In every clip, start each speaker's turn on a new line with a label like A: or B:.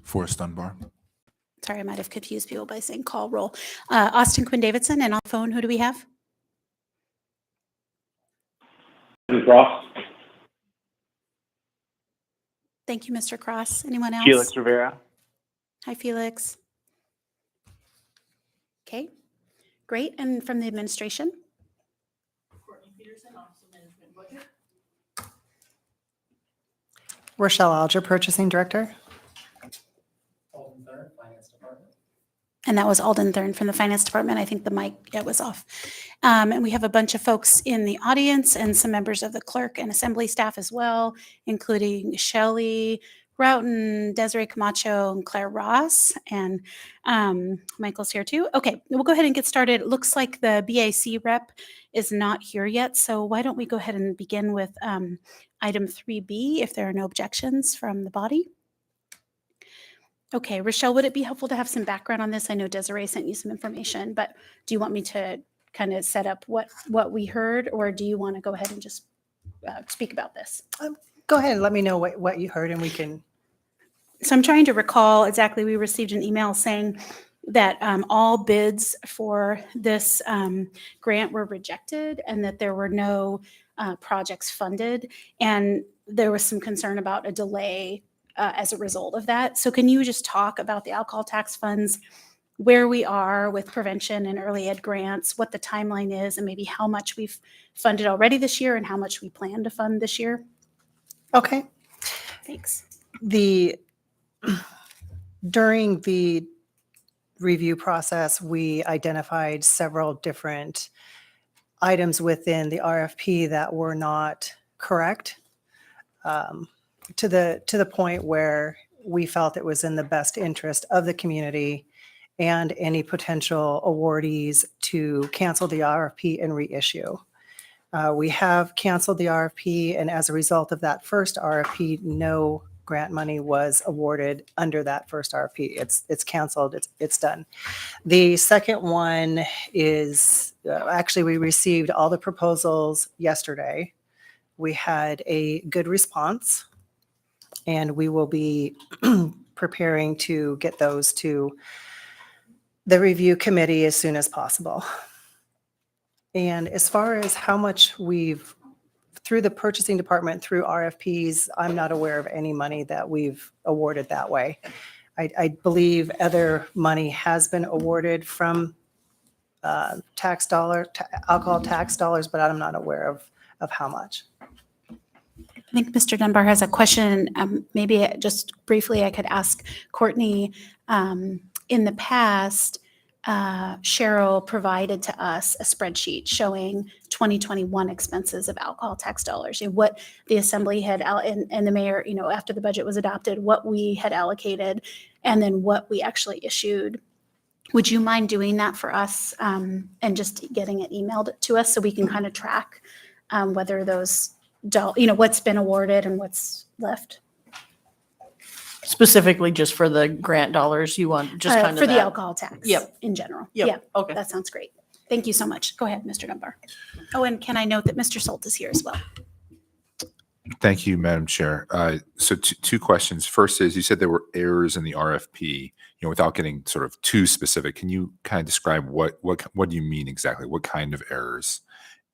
A: Forrest Dunbar.
B: Sorry, I might have confused people by saying call roll. Austin Quinn Davidson, and on the phone, who do we have?
C: This is Ross.
B: Thank you, Mr. Cross. Anyone else?
C: Felix Rivera.
B: Hi, Felix. Okay, great. And from the administration?
D: Rochelle Alger, Purchasing Director.
B: And that was Alden Thurn from the Finance Department. I think the mic was off. And we have a bunch of folks in the audience and some members of the clerk and assembly staff as well, including Shelley Roughton, Desiree Camacho, and Claire Ross. And Michael's here too. Okay, we'll go ahead and get started. It looks like the BAC rep is not here yet. So why don't we go ahead and begin with item 3B, if there are no objections from the body. Okay, Rochelle, would it be helpful to have some background on this? I know Desiree sent you some information, but do you want me to kind of set up what we heard, or do you want to go ahead and just speak about this?
D: Go ahead and let me know what you heard and we can.
B: So I'm trying to recall exactly, we received an email saying that all bids for this grant were rejected and that there were no projects funded. And there was some concern about a delay as a result of that. So can you just talk about the alcohol tax funds, where we are with prevention and early ed grants, what the timeline is, and maybe how much we've funded already this year and how much we plan to fund this year?
D: Okay.
B: Thanks.
D: During the review process, we identified several different items within the RFP that were not correct. To the point where we felt it was in the best interest of the community and any potential awardees to cancel the RFP and reissue. We have canceled the RFP, and as a result of that first RFP, no grant money was awarded under that first RFP. It's canceled. It's done. The second one is actually we received all the proposals yesterday. We had a good response, and we will be preparing to get those to the review committee as soon as possible. And as far as how much we've, through the purchasing department, through RFPs, I'm not aware of any money that we've awarded that way. I believe other money has been awarded from alcohol tax dollars, but I'm not aware of how much.
B: I think Mr. Dunbar has a question. Maybe just briefly, I could ask Courtney. In the past, Cheryl provided to us a spreadsheet showing 2021 expenses of alcohol tax dollars and what the assembly had and the mayor, after the budget was adopted, what we had allocated, and then what we actually issued. Would you mind doing that for us and just getting it emailed to us so we can kind of track whether those what's been awarded and what's left?
E: Specifically just for the grant dollars, you want just kind of
B: for the
E: that?
B: alcohol tax.
E: Yep.
B: In general.
E: Yep.
B: Yeah.
E: Okay.
B: That sounds great. Thank you so much. Go ahead, Mr. Dunbar. Oh, and can I note that Mr. Solt is here as well?
A: Thank you, Madam Chair. So two questions. First is, you said there were errors in the RFP. Without getting sort of too specific, can you kind of describe what do you mean exactly? What kind of errors?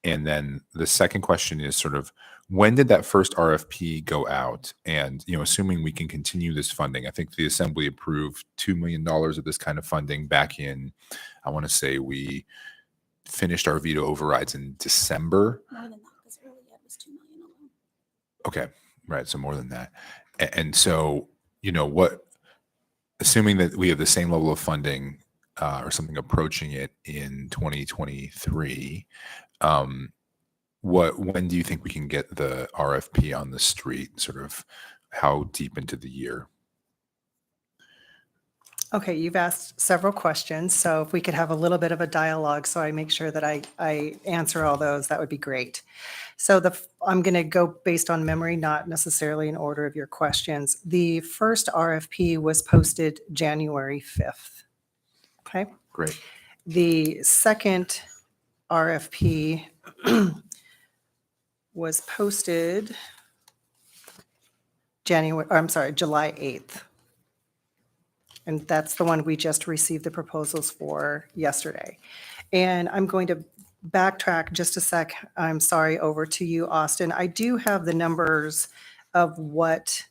A: And then the second question is sort of, when did that first RFP go out? And, assuming we can continue this funding, I think the Assembly approved $2 million of this kind of funding back in, I want to say we finished our veto overrides in December.
B: More than that, because early ed was $2 million alone.
A: Okay, right. So more than that. And so, assuming that we have the same level of funding or something approaching it in 2023, when do you think we can get the RFP on the street? Sort of how deep into the year?
D: Okay, you've asked several questions, so if we could have a little bit of a dialogue so I make sure that I answer all those, that would be great. So I'm going to go based on memory, not necessarily in order of your questions. The first RFP was posted January 5th. Okay.
A: Great.
D: The second RFP was posted July 8th. And that's the one we just received the proposals for yesterday. And I'm going to backtrack just a sec. I'm sorry, over to you, Austin. I do have the numbers of what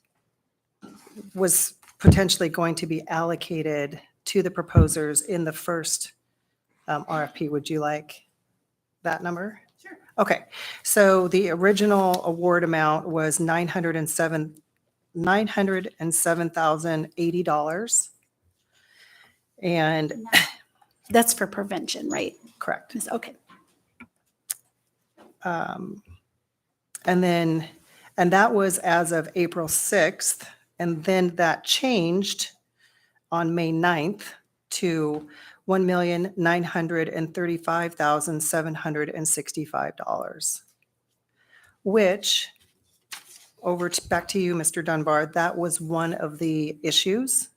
D: was potentially going to be allocated to the proposers in the first RFP. Would you like that number?
B: Sure.
D: Okay, so the original award amount was $907,080. And
B: That's for prevention, right?
D: correct.
B: Okay.
D: And that was as of April 6th. And then that changed on May 9th to $1,935,765, which back to you, Mr. Dunbar, that was one of the issues.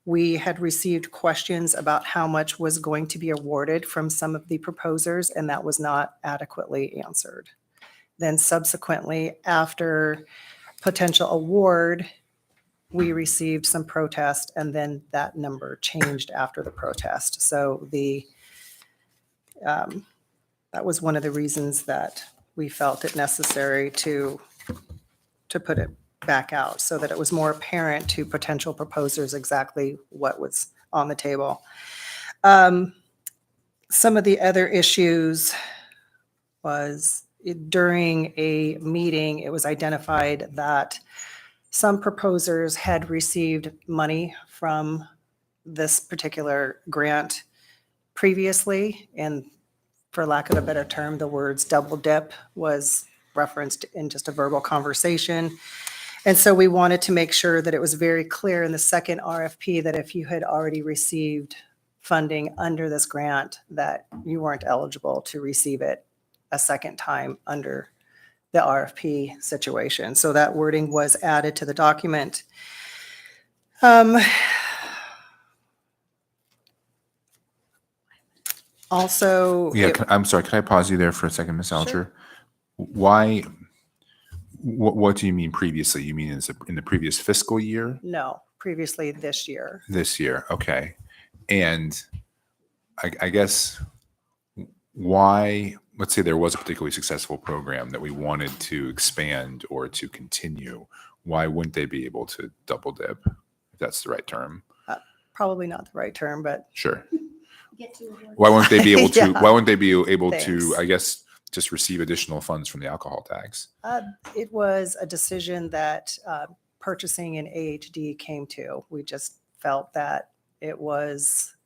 D: We had received questions about how much was going to be awarded from some of the proposers, and that was not adequately answered. Then subsequently, after potential award, we received some protest, and then that number changed after the protest. So that was one of the reasons that we felt it necessary to put it back out, so that it was more apparent to potential proposers exactly what was on the table. Some of the other issues was during a meeting, it was identified that some proposers had received money from this particular grant previously, and for lack of a better term, the words double dip was referenced in just a verbal conversation. And so we wanted to make sure that it was very clear in the second RFP that if you had already received funding under this grant, that you weren't eligible to receive it a second time under the RFP situation. So that wording was added to the document. Also,
A: Yeah, I'm sorry. Can I pause you there for a second, Ms. Alger?
D: Sure.
A: Why? What do you mean previously? You mean in the previous fiscal year?
D: no, previously this year.
A: This year, okay. And I guess why, let's say there was a particularly successful program that we wanted to expand or to continue, why wouldn't they be able to double dip, if that's the right term?
D: Probably not the right term, but
A: Sure.
B: Get to award.
A: Why wouldn't they be able to,
D: Yeah.
A: why wouldn't they be able
D: Thanks.
A: to, I guess, just receive additional funds from the alcohol tax?
D: it was a decision that purchasing an AHD came to. We just felt that it was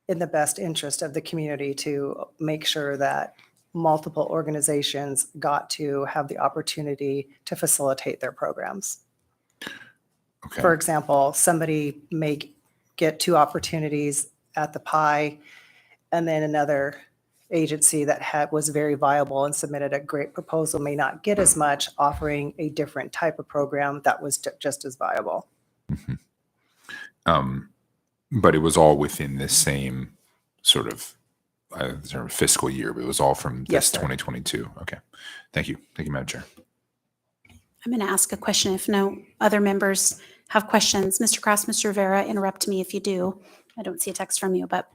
D: in the best interest of the community to make sure that multiple organizations got to have the opportunity to facilitate their programs.
A: Okay.
D: For example, somebody may get 2 opportunities at the pie, and then another agency that was very viable and submitted a great proposal may not get as much, offering a different type of program that was just as viable.
A: But it was all within this same sort of fiscal year, but it was all from
D: Yes,
A: this
D: sir.
A: 2022. Okay. Thank you. Thank you, Madam Chair.
B: I'm going to ask a question if no other members have questions. Mr. Cross, Mr. Rivera, interrupt me if you do. I don't see a text from you, but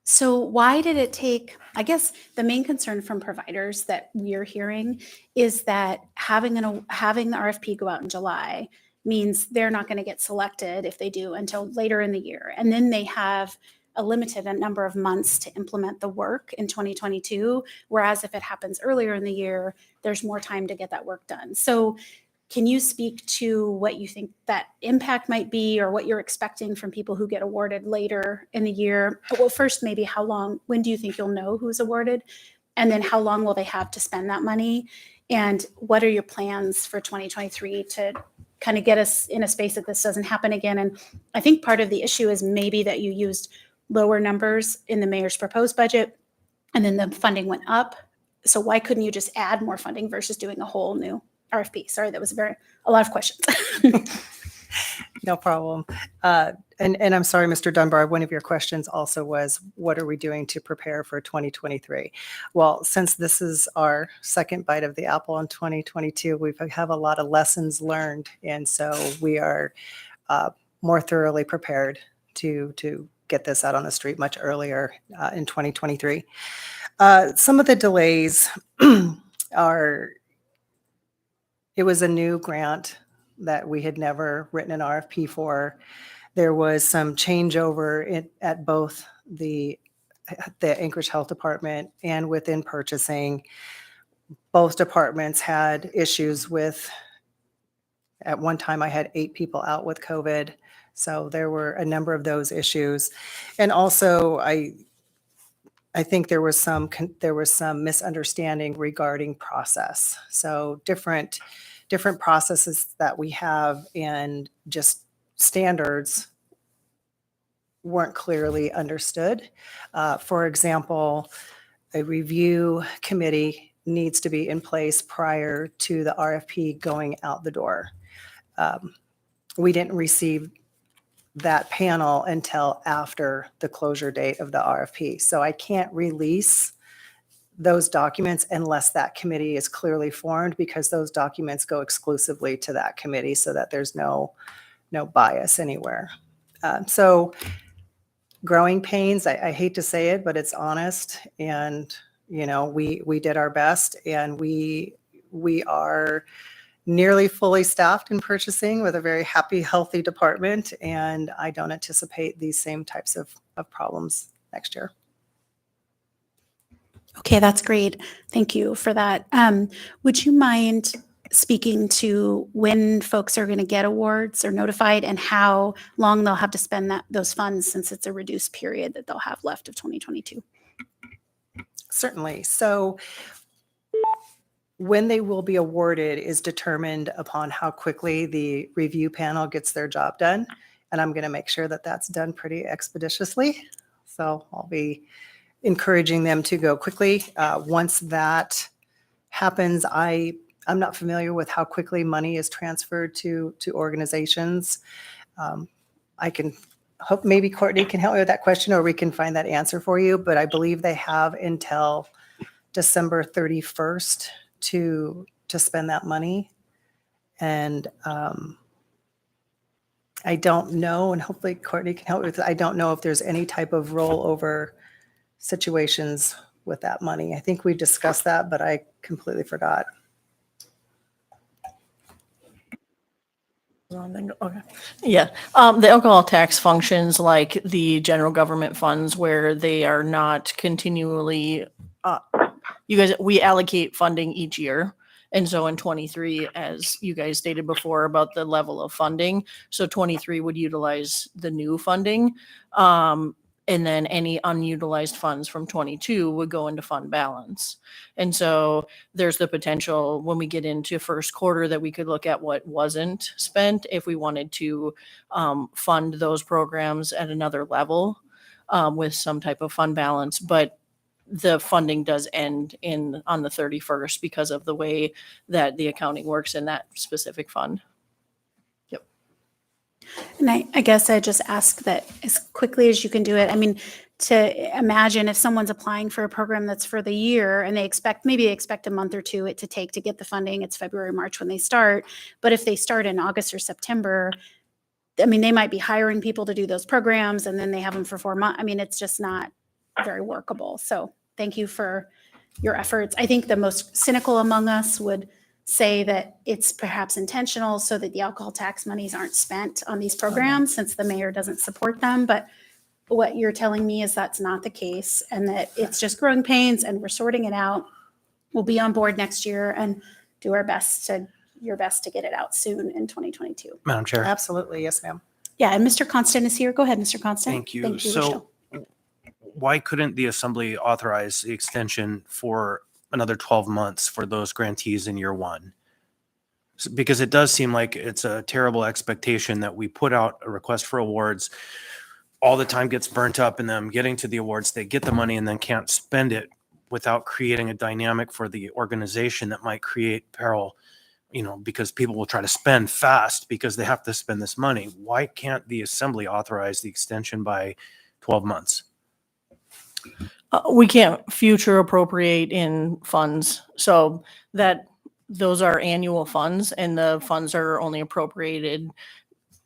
B: so why did it take, I guess the main concern from providers that we're hearing is that having the RFP go out in July means they're not going to get selected if they do until later in the year. And then they have a limited number of months to implement the work in 2022. Whereas if it happens earlier in the year, there's more time to get that work done. So can you speak to what you think that impact might be, or what you're expecting from people who get awarded later in the year? Well, first, maybe when do you think you'll know who's awarded? And then how long will they have to spend that money? And what are your plans for 2023 to kind of get us in a space that this doesn't happen again? And I think part of the issue is maybe that you used lower numbers in the mayor's proposed budget, and then the funding went up. So why couldn't you just add more funding versus doing a whole new RFP? Sorry, that was a lot of questions.
D: No problem. And I'm sorry, Mr. Dunbar, one of your questions also was, what are we doing to prepare for 2023? Well, since this is our second bite of the apple in 2022, we have a lot of lessons learned. And so we are more thoroughly prepared to get this out on the street much earlier in 2023. Some of the delays are, it was a new grant that we had never written an RFP for. There was some changeover at both the Anchorage Health Department and within purchasing. Both departments had issues with, at one time I had 8 people out with COVID. So there were a number of those issues. And also I think there was some misunderstanding regarding process. So different processes that we have and just standards weren't clearly understood. For example, a review committee needs to be in place prior to the RFP going out the door. We didn't receive that panel until after the closure date of the RFP. So I can't release those documents unless that committee is clearly formed, because those documents go exclusively to that committee so that there's no bias anywhere. So growing pains, I hate to say it, but it's honest. And, you know, we did our best, and we are nearly fully staffed in purchasing with a very happy, healthy department. And I don't anticipate these same types of problems next year.
B: Okay, that's great. Thank you for that. Would you mind speaking to when folks are going to get awards or notified, and how long they'll have to spend those funds, since it's a reduced period that they'll have left of 2022?
D: Certainly. So when they will be awarded is determined upon how quickly the review panel gets their job done. And I'm going to make sure that that's done pretty expeditiously. So I'll be encouraging them to go quickly. Once that happens, I'm not familiar with how quickly money is transferred to organizations. I can hope maybe Courtney can help me with that question, or we can find that answer for you. But I believe they have until December 31st to spend that money. And I don't know, and hopefully Courtney can help with it. I don't know if there's any type of rollover situations with that money. I think we discussed that, but I completely forgot.
E: Okay. Yeah. The alcohol tax functions like the general government funds, where they are not continually, we allocate funding each year. And so in 23, as you guys stated before about the level of funding, so 23 would utilize the new funding. And then any unutilized funds from 22 would go into fund balance. And so there's the potential when we get into first quarter that we could look at what wasn't spent if we wanted to fund those programs at another level with some type of fund balance. But the funding does end on the 31st because of the way that the accounting works in that specific fund.
B: And I guess I just ask that as quickly as you can do it. I mean, to imagine if someone's applying for a program that's for the year and they expect a month or two to take to get the funding. It's February, March when they start. But if they start in August or September, I mean, they might be hiring people to do those programs, and then they have them for 4 months. I mean, it's just not very workable. So thank you for your efforts. I think the most cynical among us would say that it's perhaps intentional so that the alcohol tax monies aren't spent on these programs since the mayor doesn't support them. But what you're telling me is that's not the case, and that it's just growing pains and we're sorting it out. We'll be on board next year and do your best to get it out soon in 2022.
F: Madam Chair.
D: Absolutely. Yes, ma'am.
B: Yeah, and Mr. Constant is here. Go ahead, Mr. Constant.
F: Thank you.
B: Rochelle.
F: So why couldn't the Assembly authorize the extension for another 12 months for those grantees in year one? Because it does seem like it's a terrible expectation that we put out a request for awards, all the time gets burnt up in them getting to the awards, they get the money and then can't spend it without creating a dynamic for the organization that might create peril, because people will try to spend fast because they have to spend this money. Why can't the Assembly authorize the extension by 12 months?
E: We can't future appropriate in funds. So those are annual funds, and the funds are only appropriated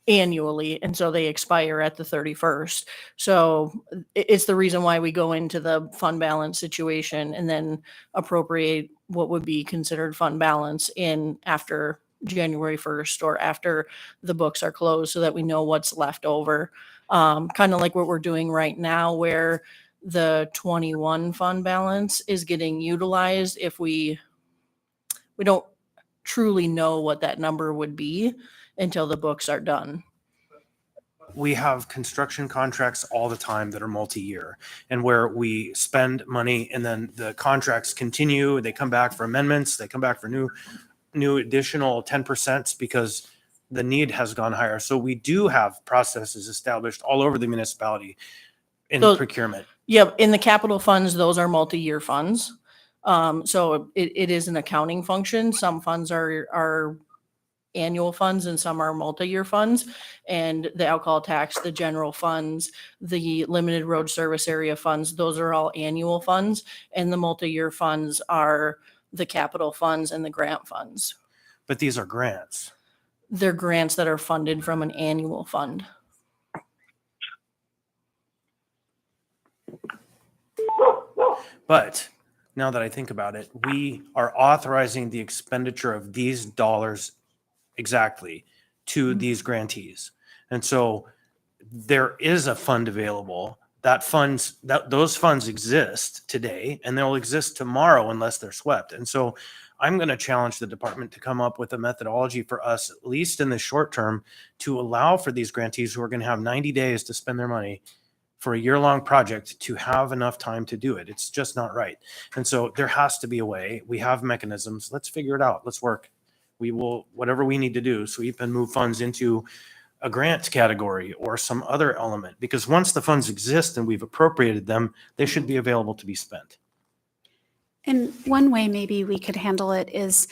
E: annually, and so they expire at the 31st. So it's the reason why we go into the fund balance situation and then appropriate what would be considered fund balance in after January 1st or after the books are closed, so that we know what's left over. Kind of like what we're doing right now, where the 21 fund balance is getting utilized. If we don't truly know what that number would be until the books are done.
F: We have construction contracts all the time that are multi-year, and where we spend money and then the contracts continue, they come back for amendments, they come back for new additional 10% because the need has gone higher. So we do have processes established all over the municipality in
E: So-
F: procurement.
E: Yep, in the capital funds, those are multi-year funds. So it is an accounting function. Some funds are annual funds and some are multi-year funds. And the alcohol tax, the general funds, the limited road service area funds, those are all annual funds. And the multi-year funds are the capital funds and the grant funds.
F: But these are grants.
E: They're grants that are funded from an annual fund.
F: But now that I think about it, we are authorizing the expenditure of these dollars exactly to these grantees. And so there is a fund available. Those funds exist today and they'll exist tomorrow unless they're swept. And so I'm going to challenge the department to come up with a methodology for us, at least in the short term, to allow for these grantees who are going to have 90 days to spend their money for a year-long project to have enough time to do it. It's just not right. And so there has to be a way. We have mechanisms. Let's figure it out. Let's work. We will, whatever we need to do, sweep and move funds into a grant category or some other element, because once the funds exist and we've appropriated them, they should be available to be spent.
B: And one way maybe we could handle it is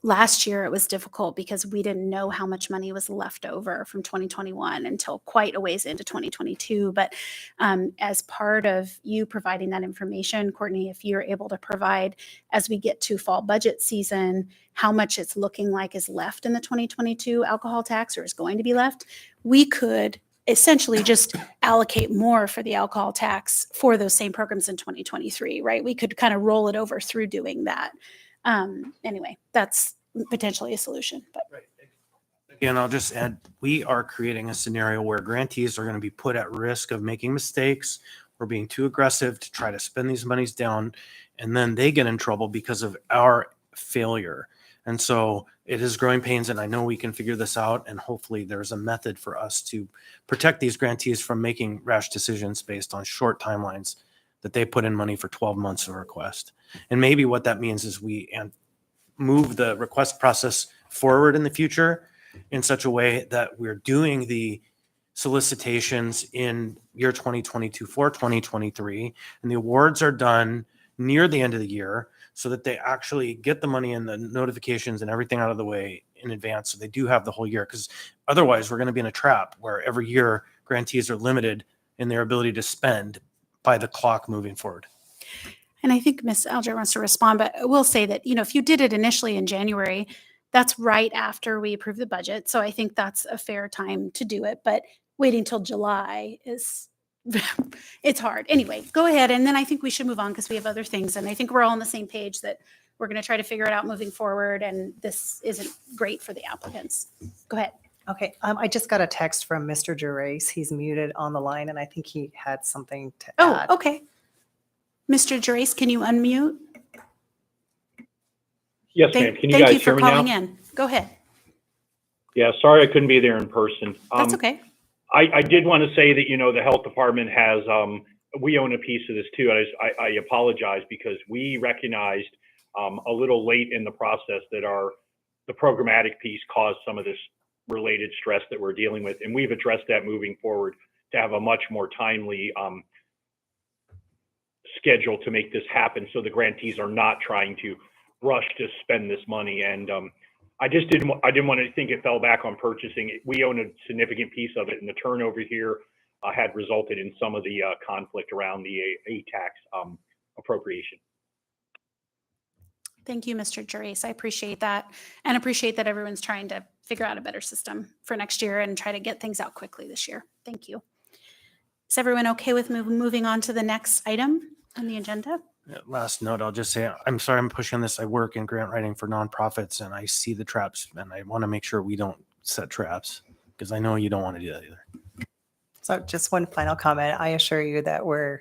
B: last year it was difficult because we didn't know how much money was left over from 2021 until quite a ways into 2022. But as part of you providing that information, Courtney, if you're able to provide as we get to fall budget season, how much it's looking like is left in the 2022 alcohol tax or is going to be left, we could essentially just allocate more for the alcohol tax for those same programs in 2023, right? We could kind of roll it over through doing that. Anyway, that's potentially a solution. But
F: Again, I'll just add, we are creating a scenario where grantees are going to be put at risk of making mistakes or being too aggressive to try to spend these monies down, and then they get in trouble because of our failure. And so it is growing pains, and I know we can figure this out, and hopefully there's a method for us to protect these grantees from making rash decisions based on short timelines that they put in money for 12 months of request. And maybe what that means is we move the request process forward in the future in such a way that we're doing the solicitations in year 2022 for 2023, and the awards are done near the end of the year, so that they actually get the money and the notifications and everything out of the way in advance, so they do have the whole year. Because otherwise we're going to be in a trap where every year grantees are limited in their ability to spend by the clock moving forward.
B: and I think Ms. Alger wants to respond, but I will say that, you know, if you did it initially in January, that's right after we approve the budget. So I think that's a fair time to do it, but waiting till July is, it's hard. Anyway, go ahead. And then I think we should move on because we have other things. And I think we're all on the same page that we're going to try to figure it out moving forward. And this isn't great for the applicants. Go ahead.
D: Okay, I just got a text from Mr. Gervais. He's muted on the line, and I think he had something to
B: Oh,
D: add.
B: okay. Mr. Gervais, can you unmute?
C: Yes, ma'am. Can you
B: Thank
C: guys
B: you for
C: hear me
B: calling
C: now?
B: in. Go ahead.
C: Yeah, sorry I couldn't be there in person.
B: That's okay.
C: I did want to say that, you know, the health department has, we own a piece of this too. I apologize because we recognized a little late in the process that the programmatic piece caused some of this related stress that we're dealing with. And we've addressed that moving forward to have a much more timely schedule to make this happen. So the grantees are not trying to rush to spend this money. And I didn't want to think it fell back on purchasing. We own a significant piece of it, and the turnover here had resulted in some of the conflict around the A tax appropriation.
B: Thank you, Mr. Gerace. I appreciate that, and appreciate that everyone's trying to figure out a better system for next year and try to get things out quickly this year. Thank you. Is everyone okay with moving on to the next item on the agenda?
F: Last note, I'll just say, I'm sorry I'm pushing this. I work in grant writing for nonprofits and I see the traps and I want to make sure we don't set traps because I know you don't want to do that either.
D: So just one final comment. I assure you that we're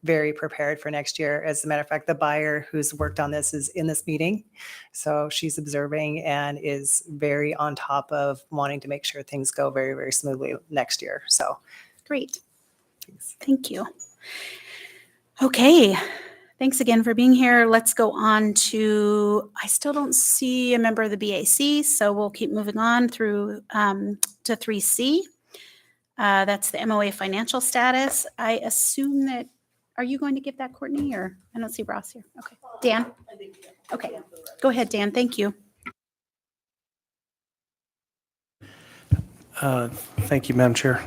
D: very prepared for next year. As a matter of fact, the buyer who's worked on this is in this meeting. So she's observing and is very on top of wanting to make sure things go very, very smoothly next year. So
B: Great. Thank you. Okay. Thanks again for being here. Let's go on to, I still don't see a member of the BAC, so we'll keep moving on through to 3C. That's the MOA financial status. I assume that, are you going to give that, Courtney, or I don't see Ross here. Okay. Dan? Okay. Go ahead, Dan. Thank you.
G: Thank you, Madam Chair.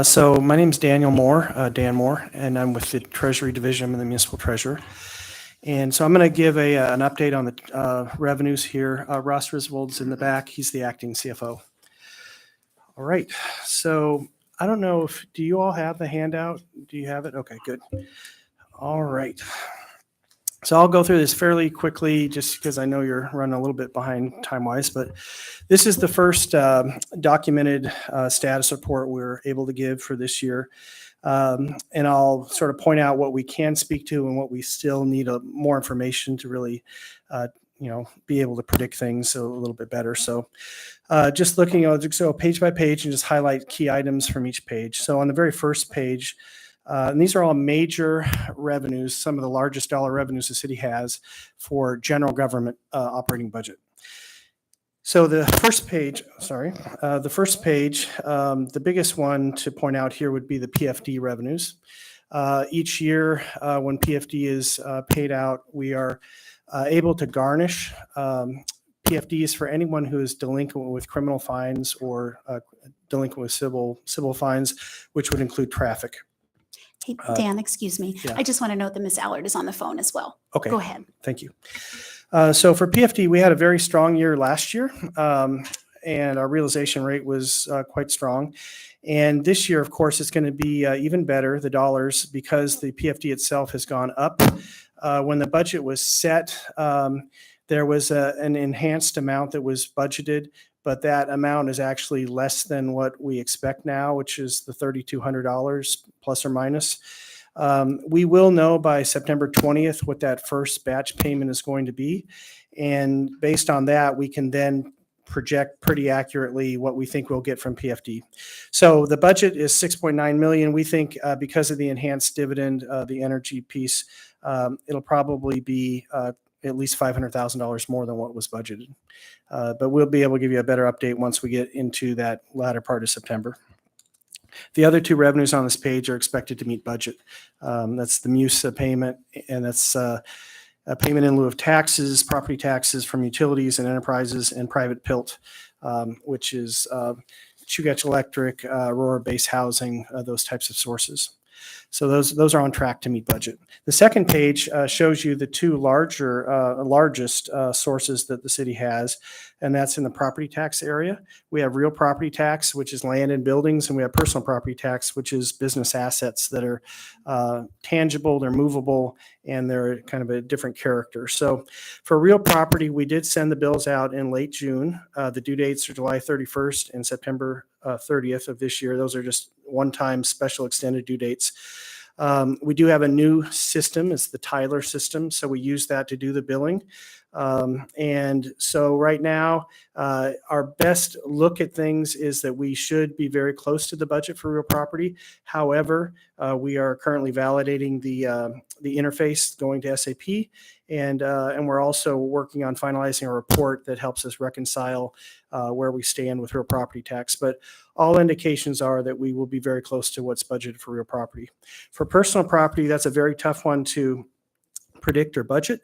G: So my name is Daniel Moore, Dan Moore, and I'm with the Treasury Division. I'm the Municipal Treasurer. And so I'm going to give an update on the revenues here. Ross Griswold's in the back. He's the acting CFO. All right. So I don't know if, do you all have the handout? Do you have it? Okay, good. All right. So I'll go through this fairly quickly just because I know you're running a little bit behind time-wise, but this is the first documented status report we're able to give for this year. And I'll sort of point out what we can speak to and what we still need more information to really, be able to predict things a little bit better. So just looking, I'll just go page by page and just highlight key items from each page. So on the very first page, and these are all major revenues, some of the largest dollar revenues the city has for general government operating budget. So the first page, the biggest one to point out here would be the PFD revenues. Each year when PFD is paid out, we are able to garnish PFDs for anyone who is delinquent with criminal fines or delinquent with civil fines, which would include traffic.
B: Hey, Dan, excuse me.
G: yeah.
B: I just want to note that Ms. Allard is on the phone as well.
G: Okay.
B: Go ahead.
G: Thank you. So for PFD, we had a very strong year last year, and our realization rate was quite strong. And this year, of course, it's going to be even better, the dollars, because the PFD itself has gone up. When the budget was set, there was an enhanced amount that was budgeted, but that amount is actually less than what we expect now, which is the $3,200 plus or minus. We will know by September 20th what that first batch payment is going to be. And based on that, we can then project pretty accurately what we think we'll get from PFD. So the budget is $6.9 million. We think because of the enhanced dividend, the energy piece, it'll probably be at least $500,000 more than what was budgeted. But we'll be able to give you a better update once we get into that latter part of September. The other two revenues on this page are expected to meet budget. That's the MUSA payment, and that's a payment in lieu of taxes, property taxes from utilities and enterprises, and private PILT, which is Chugach Electric, Aurora Base Housing, those types of sources. So those are on track to meet budget. The second page shows you the two largest sources that the city has, and that's in the property tax area. We have real property tax, which is land and buildings, and we have personal property tax, which is business assets that are tangible, they're movable, and they're kind of a different character. So for real property, we did send the bills out in late June. The due dates are July 31st and September 30th of this year. Those are just one-time special extended due dates. We do have a new system. It's the Tyler system. So we use that to do the billing. And so right now, our best look at things is that we should be very close to the budget for real property. However, we are currently validating the interface going to SAP, and we're also working on finalizing a report that helps us reconcile where we stand with real property tax. But all indications are that we will be very close to what's budgeted for real property. For personal property, that's a very tough one to predict or budget.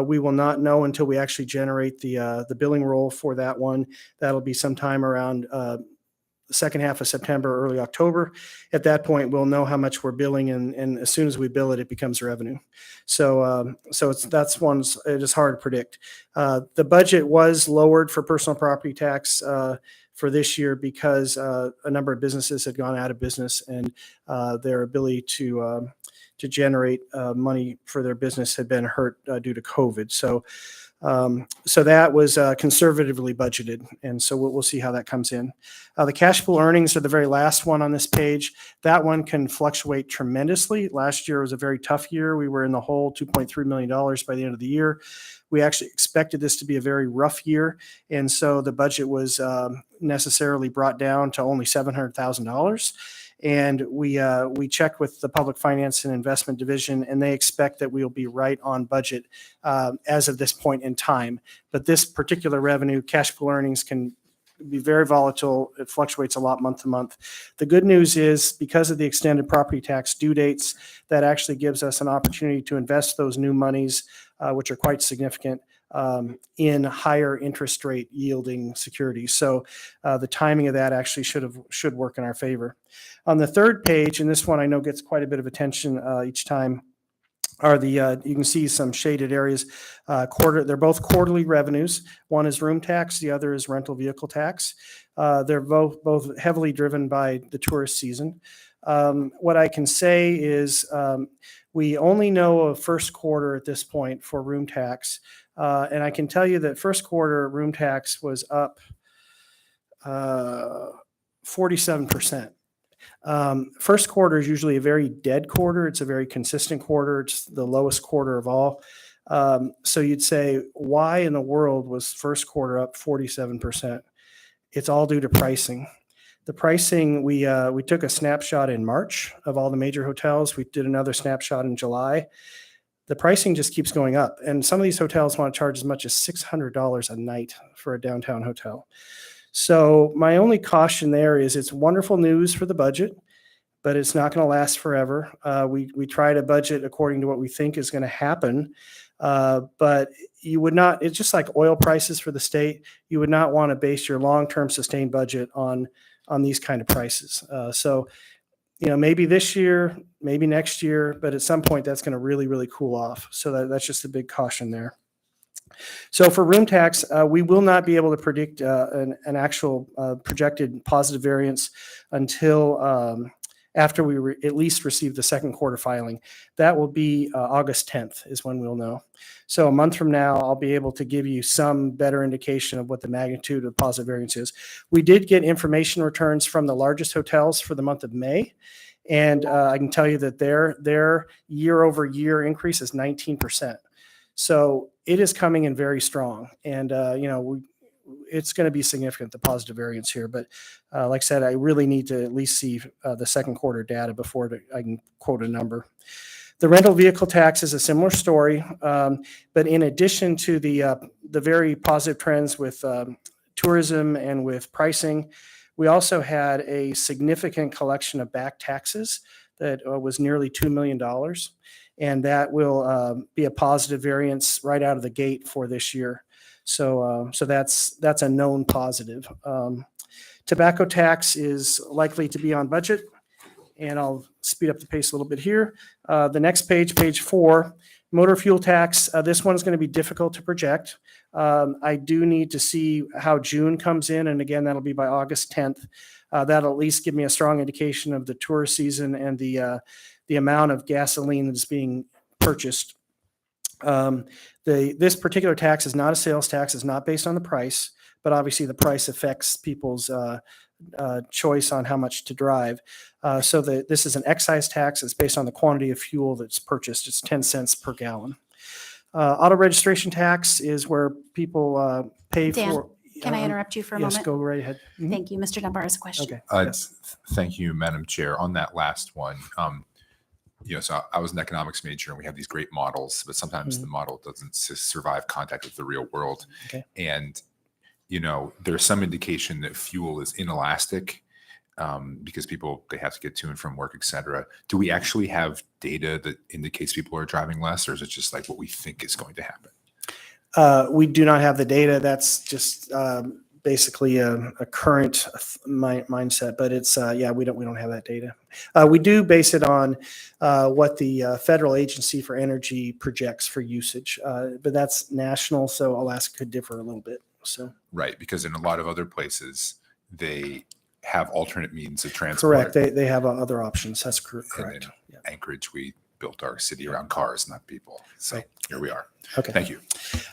G: We will not know until we actually generate the billing roll for that one. That'll be sometime around second half of September, early October. At that point, we'll know how much we're billing, and as soon as we bill it, it becomes revenue. So it is hard to predict. The budget was lowered for personal property tax for this year because a number of businesses had gone out of business, and their ability to generate money for their business had been hurt due to COVID. So that was conservatively budgeted, and so we'll see how that comes in. The cash flow earnings are the very last one on this page. That one can fluctuate tremendously. Last year was a very tough year. We were in the hole $2.3 million by the end of the year. We actually expected this to be a very rough year, and so the budget was necessarily brought down to only $700,000. And we checked with the Public Finance and Investment Division, and they expect that we'll be right on budget as of this point in time. But this particular revenue, cash flow earnings, can be very volatile. It fluctuates a lot month to month. The good news is, because of the extended property tax due dates, that actually gives us an opportunity to invest those new monies, which are quite significant, in higher interest rate yielding securities. So the timing of that actually should work in our favor. On the third page, and this one I know gets quite a bit of attention each time, are you can see some shaded areas. They're both quarterly revenues. One is room tax, the other is rental vehicle tax. They're both heavily driven by the tourist season. What I can say is we only know of first quarter at this point for room tax. And I can tell you that first quarter room tax was up 47%. First quarter is usually a very dead quarter. It's a very consistent quarter. It's the lowest quarter of all. So you'd say, why in the world was first quarter up 47%? It's all due to pricing. The pricing, we took a snapshot in March of all the major hotels. We did another snapshot in July. The pricing just keeps going up. And some of these hotels want to charge as much as $600 a night for a downtown hotel. So my only caution there is it's wonderful news for the budget, but it's not going to last forever. We try to budget according to what we think is going to happen. But you would not, it's just like oil prices for the state. You would not want to base your long-term sustained budget on these kind of prices. So maybe this year, maybe next year, but at some point that's going to really, really cool off. So that's just a big caution there. So for room tax, we will not be able to predict an actual projected positive variance until after we at least receive the second quarter filing. That will be August 10th is when we'll know. So a month from now, I'll be able to give you some better indication of what the magnitude of positive variance is. We did get information returns from the largest hotels for the month of May. And I can tell you that their year over year increase is 19%. So it is coming in very strong. And, it's going to be significant, the positive variance here. But like I said, I really need to at least see the second quarter data before I can quote a number. The rental vehicle tax is a similar story. But in addition to the very positive trends with tourism and with pricing, we also had a significant collection of back taxes that was nearly $2 million. And that will be a positive variance right out of the gate for this year. So that's a known positive. Tobacco tax is likely to be on budget, and I'll speed up the pace a little bit here. The next page, page 4, motor fuel tax. This one's going to be difficult to project. I do need to see how June comes in, and again, that'll be by August 10th. That'll at least give me a strong indication of the tourist season and the amount of gasoline that's being purchased. This particular tax is not a sales tax. It's not based on the price, but obviously the price affects people's choice on how much to drive. So this is an excise tax. It's based on the quantity of fuel that's purchased. It's 10 cents per gallon. Auto registration tax is where people pay
B: Dan,
G: for.
B: Can I interrupt you for a moment?
G: Yes, go right ahead. Mhm.
B: Thank you. Mr. Dunbar has a question.
G: Okay.
A: Yes. Thank you, Madam Chair. On that last one, so I was an economics major, and we have these great models, but sometimes the model doesn't survive contact with the real world.
G: Okay.
A: And there's some indication that fuel is inelastic because they have to get to and from work, et cetera. Do we actually have data that indicates people are driving less, or is it just like what we think is going to happen?
G: We do not have the data. That's just basically a current mindset, but it's, yeah, we don't have that data. We do base it on what the Federal Agency for Energy projects for usage, but that's national, so Alaska could differ a little bit, so.
A: Right, because in a lot of other places, they have alternate means of transport.
G: Correct, they have other options, that's
A: And
G: correct.
A: in
G: Yeah.
A: Anchorage, we built our city around cars, not people. So
G: Right.
A: here we are.
G: Okay.
A: Thank you.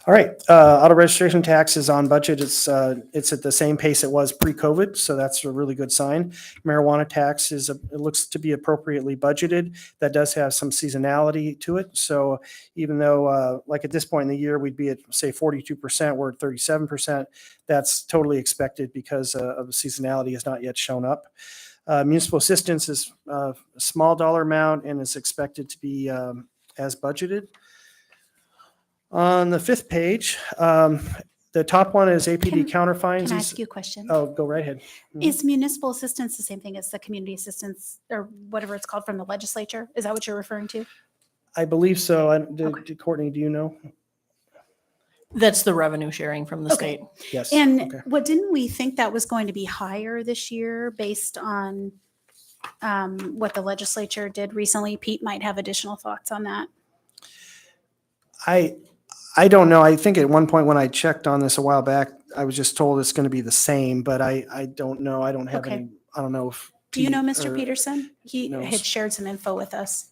G: All right, auto registration tax is on budget. It's at the same pace it was pre-COVID, so that's a really good sign. Marijuana tax it looks to be appropriately budgeted. That does have some seasonality to it. So even though, like at this point in the year, we'd be at say 42%, we're at 37%. That's totally expected because of the seasonality has not yet shown up. Municipal assistance is a small dollar amount and is expected to be as budgeted. On the 5th page, the top one is APD Counter Fines.
B: Can I
G: These-
B: ask you a question?
G: Oh, go right ahead. Mhm.
B: Is municipal assistance the same thing as the community assistance or whatever it's called from the legislature? Is that what you're referring to?
G: I believe so.
B: Okay.
G: Courtney, do you know?
E: That's the revenue sharing from the
B: Okay.
E: state.
G: Yes.
B: And
G: Okay.
B: didn't we think that was going to be higher this year based on what the legislature did recently? Pete might have additional thoughts on that.
G: I don't know. I think at one point when I checked on this a while back, I was just told it's going to be the same, but I don't know. I don't have
B: Okay.
G: any, I don't know if.
B: Do you know
G: Pete
B: Mr.
G: or-
B: Peterson? He
G: knows.
B: had shared some info with us.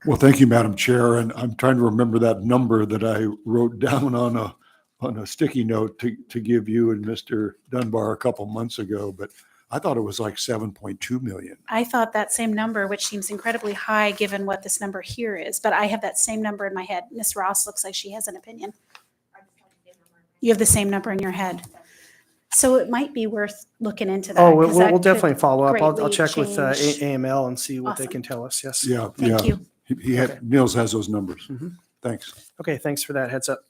H: Well, thank you, Madam Chair, and I'm trying to remember that number that I wrote down on a sticky note to give you and Mr. Dunbar a couple months ago, but I thought it was like 7.2 million.
B: I thought that same number, which seems incredibly high given what this number here is, but I have that same number in my head. Ms. Ross looks like she has an opinion. You have the same number in your head. So it might be worth looking into that.
G: Oh,
B: 'cause that
G: we'll
B: could
G: definitely follow up. I'll
B: greatly
G: check with
B: change.
G: AML and see what they
B: Awesome.
G: can tell us. Yes.
H: Yeah,
B: Thank
H: yeah.
B: you.
H: He had, Niels has those numbers.
G: Mhm.
H: Thanks.
G: Okay, thanks for that heads up.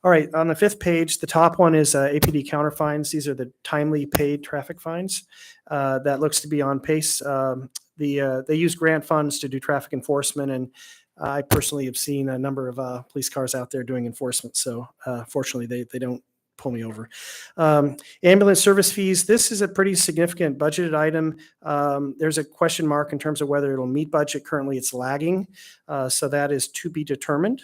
G: All right, on the 5th page, the top one is APD counter fines. These are the timely paid traffic fines. That looks to be on pace. They use grant funds to do traffic enforcement, and I personally have seen a number of police cars out there doing enforcement. So fortunately, they don't pull me over. Ambulance service fees. This is a pretty significant budgeted item. There's a question mark in terms of whether it'll meet budget. Currently, it's lagging. So that is to be determined.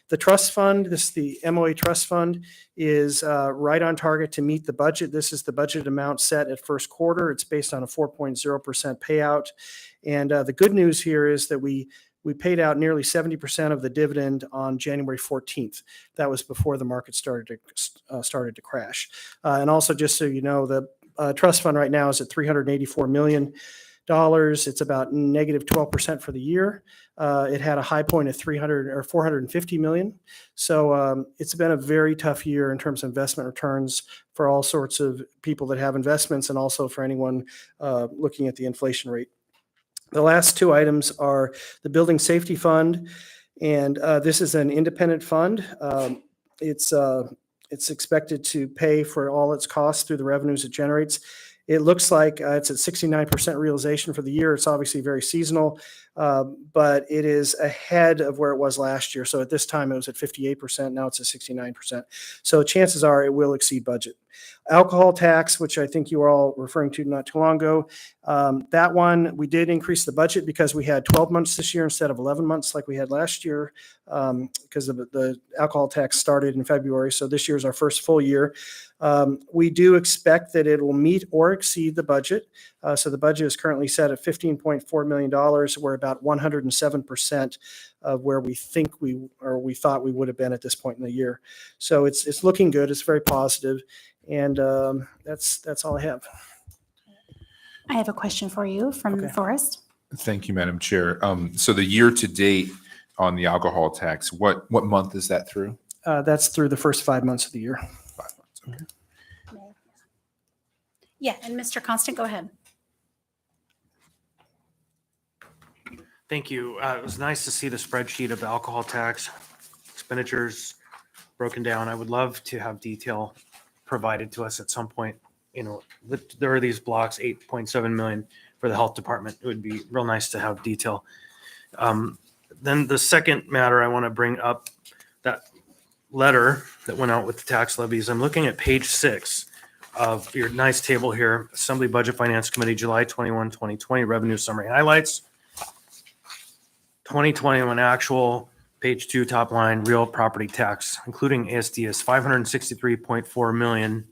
G: The trust fund, the MOA trust fund, is right on target to meet the budget. This is the budget amount set at first quarter. It's based on a 4.0% payout. And the good news here is that we paid out nearly 70% of the dividend on January 14th. That was before the market started to crash. And also, just so you know, the trust fund right now is at $384 million. It's about negative 12% for the year. It had a high point of 450 million. So it's been a very tough year in terms of investment returns for all sorts of people that have investments and also for anyone looking at the inflation rate. The last two items are the Building Safety Fund, and this is an independent fund. It's expected to pay for all its costs through the revenues it generates. It looks like it's at 69% realization for the year. It's obviously very seasonal, but it is ahead of where it was last year. So at this time, it was at 58%. Now it's at 69%. So chances are it will exceed budget. Alcohol tax, which I think you were all referring to not too long ago, that one, we did increase the budget because we had 12 months this year instead of 11 months like we had last year, because of the alcohol tax started in February. So this year is our first full year. We do expect that it will meet or exceed the budget. So the budget is currently set at $15.4 million. We're about 107% of where we think we thought we would have been at this point in the year. So it's looking good. It's very positive. And that's all I have.
B: I have a question for you from
G: Okay.
B: Forrest.
A: Thank you, Madam Chair. So the year to date on the alcohol tax, what month is that through?
G: That's through the first 5 months of the year.
A: 5 months. Okay.
B: Yeah, and Mr. Constant, go ahead.
F: Thank you. It was nice to see the spreadsheet of the alcohol tax expenditures broken down. I would love to have detail provided to us at some point. You know, there are these blocks, 8.7 million for the health department. It would be real nice to have detail. Then the second matter I want to bring up, that letter that went out with the tax levies. I'm looking at page 6 of your nice table here, Assembly Budget Finance Committee, July 21, 2020, revenue summary highlights. 2021 actual, page 2, top line, real property tax, including ASD, is 563.4 million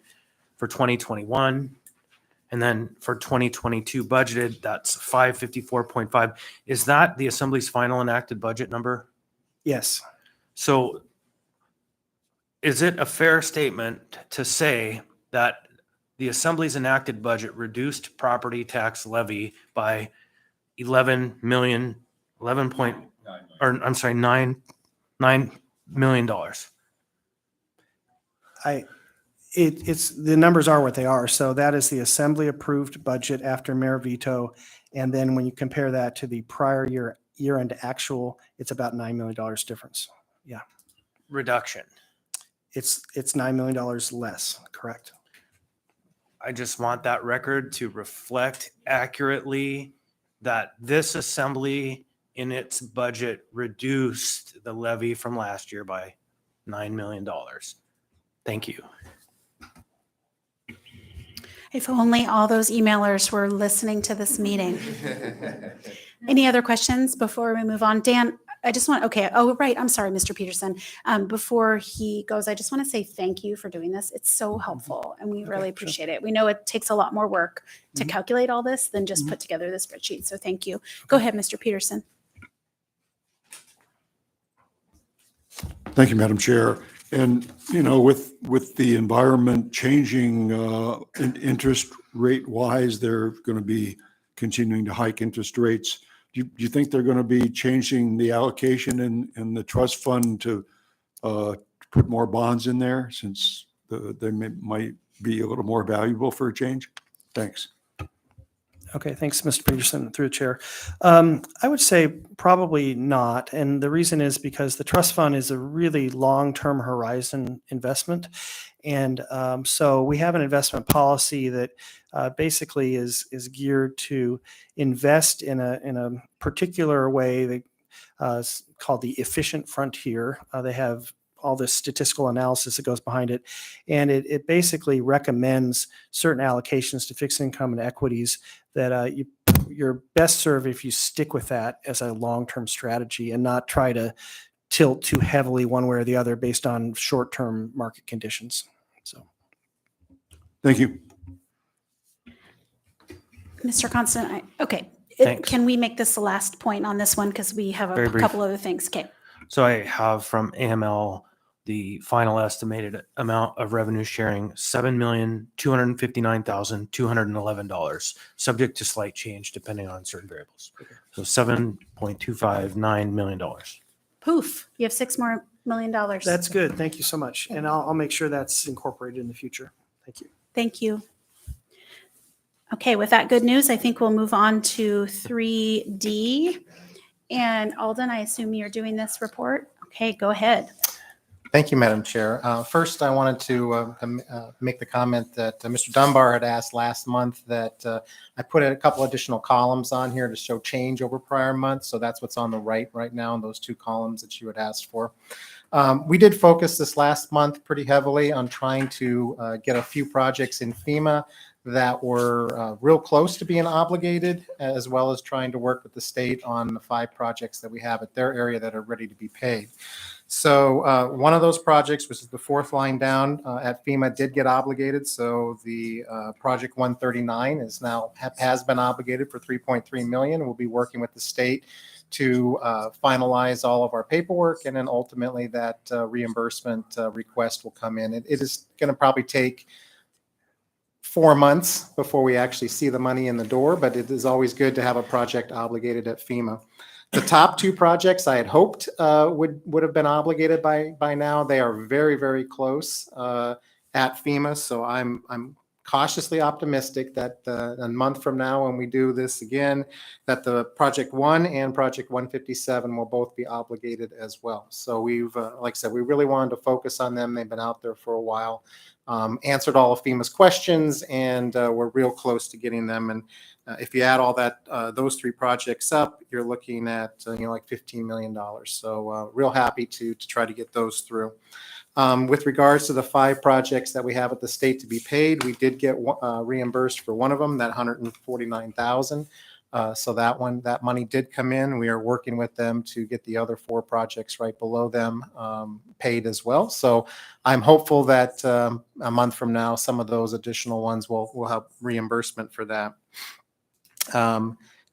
F: for 2021. And then for 2022 budgeted, that's 554.5. Is that the Assembly's final enacted budget number?
G: Yes.
F: So is it a fair statement to say that the Assembly's enacted budget reduced property tax levy by 11 million, 11 point, or I'm sorry, $9 million?
G: It's the numbers are what they are. So that is the Assembly approved budget after mayor veto. And then when you compare that to the prior year-end actual, it's about $9 million difference.
F: Reduction.
G: It's $9 million less, correct?
F: I just want that record to reflect accurately that this Assembly in its budget reduced the levy from last year by $9 million. Thank you.
B: If only all those emailers were listening to this meeting. Any other questions before we move on? Dan, I just want, okay, oh, right, I'm sorry, Mr. Peterson. Before he goes, I just want to say thank you for doing this. It's so helpful and we really
G: sure.
B: appreciate it. We know it takes a lot more work to
G: Mhm.
B: calculate all this than just put together the spreadsheet. So thank you. Go ahead, Mr. Peterson.
H: Thank you, Madam Chair. And, you know, with the environment changing, interest rate wise, they're going to be continuing to hike interest rates. Do you think they're going to be changing the allocation in the trust fund to put more bonds in there since they might be a little more valuable for a change? Thanks.
G: Okay, thanks, Mr. Peterson, through the chair. I would say probably not. And the reason is because the trust fund is a really long-term horizon investment. And so we have an investment policy that basically is geared to invest in a particular way that is called the efficient frontier. They have all this statistical analysis that goes behind it. And it basically recommends certain allocations to fixed income and equities that you're best served if you stick with that as a long-term strategy and not try to tilt too heavily one way or the other based on short-term market conditions. So,
H: Thank you.
B: Mr. Constant, okay.
F: Thanks.
B: Can we make this the last point on this one? Because we have
F: Very
B: a
F: brief.
B: couple other things. Okay.
F: So I have from AML the final estimated amount of revenue sharing, $7,259,211, subject to slight change depending on certain variables. So $7.259 million.
B: Poof, you have $6 more million.
G: that's good. Thank you so much. And I'll make sure that's incorporated in the future. Thank you.
B: Thank you. Okay, with that good news, I think we'll move on to 3D. And Alden, I assume you're doing this report? Okay, go ahead.
I: Thank you, Madam Chair. First, I wanted to make the comment that Mr. Dunbar had asked last month that I put a couple additional columns on here to show change over prior months. So that's what's on the right now in those two columns that you had asked for. We did focus this last month pretty heavily on trying to get a few projects in FEMA that were real close to being obligated, as well as trying to work with the state on the 5 projects that we have at their area that are ready to be paid. So one of those projects, which is the 4th line down at FEMA, did get obligated. So the project 139 is now has been obligated for $3.3 million. We'll be working with the state to finalize all of our paperwork, and then ultimately that reimbursement request will come in. It is going to probably take 4 months before we actually see the money in the door, but it is always good to have a project obligated at FEMA. The top 2 projects I had hoped would have been obligated by now. They are very, very close at FEMA, so I'm cautiously optimistic that a month from now, when we do this again, that the project 1 and project 157 will both be obligated as well. So we've, like I said, we really wanted to focus on them. They've been out there for a while. Answered all of FEMA's questions, and we're real close to getting them. And if you add all that, those 3 projects up, you're looking at like $15 million. So real happy to try to get those through. With regards to the 5 projects that we have at the state to be paid, we did get reimbursed for one of them, that $149,000. So that money did come in. We are working with them to get the other 4 projects right below them paid as well. So I'm hopeful that a month from now, some of those additional ones will have reimbursement for that.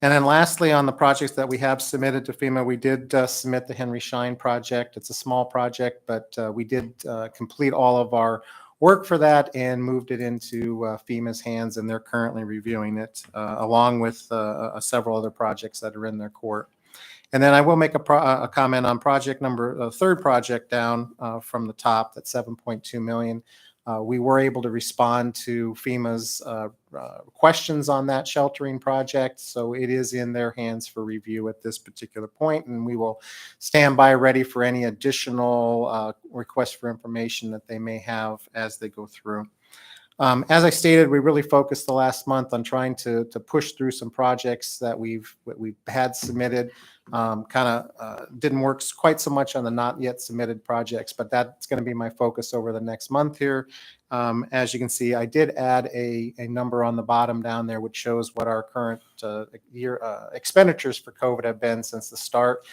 I: And then lastly, on the projects that we have submitted to FEMA, we did submit the Henry Schein project. It's a small project, but we did complete all of our work for that and moved it into FEMA's hands, and they're currently reviewing it along with several other projects that are in their court. And then I will make a comment on project number, third project down from the top, that's 7.2 million. We were able to respond to FEMA's questions on that sheltering project, so it is in their hands for review at this particular point, and we will stand by ready for any additional requests for information that they may have as they go through. As I stated, we really focused the last month on trying to push through some projects that we've had submitted. Didn't work quite so much on the not yet submitted projects, but that's going to be my focus over the next month here. As you can see, I did add a number on the bottom down there, which shows what our current year expenditures for COVID have been since the start,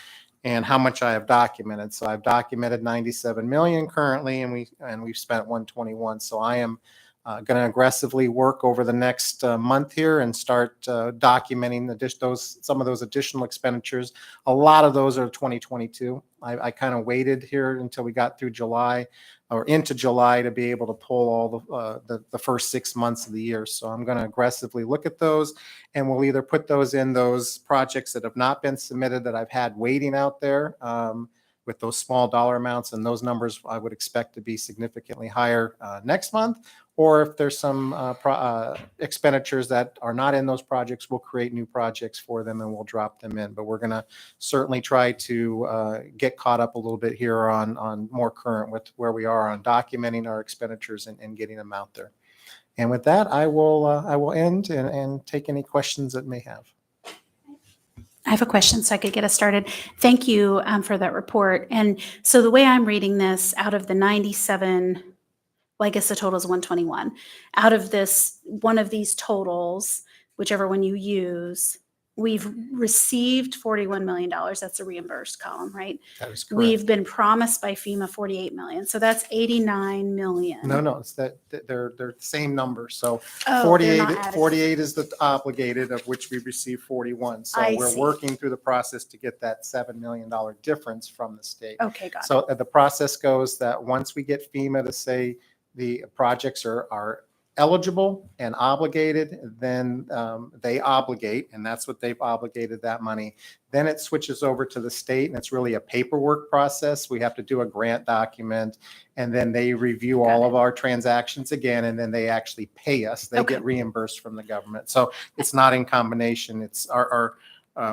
I: and how much I have documented. So I've documented 97 million currently, and we've spent 121. So I am going to aggressively work over the next month here and start documenting some of those additional expenditures. A lot of those are 2022. I kind of waited here until we got through July or into July to be able to pull all the first 6 months of the year. So I'm going to aggressively look at those, and we'll either put those in those projects that have not been submitted that I've had waiting out there with those small dollar amounts, and those numbers I would expect to be significantly higher next month. Or if there's some expenditures that are not in those projects, we'll create new projects for them and we'll drop them in. But we're going to certainly try to get caught up a little bit here on more current with where we are on documenting our expenditures and getting them out there. And with that, I will end and take any questions that may have.
B: I have a question so I could get us started. Thank you for that report. And so the way I'm reading this, out of the 97, well, I guess the total is 121. Out of this, one of these totals, whichever one you use, we've received $41 million. That's a reimbursed column, right?
I: That is correct.
B: We've been promised by FEMA 48 million. So that's 89 million.
I: No, it's that they're the same number. So
B: Oh,
I: 48 is the obligated, of which we received 41. So
B: I
I: we're
B: see.
I: working through the process to get that $7 million difference from the state.
B: Okay, got it.
I: So the process goes that once we get FEMA to say the projects are eligible and obligated, then they obligate, and that's what they've obligated that money. Then it switches over to the state, and it's really a paperwork process. We have to do a grant document, and then they review all of our transactions again, and then they actually pay us. They
B: Okay.
I: get reimbursed from the government. So it's not in combination. It's our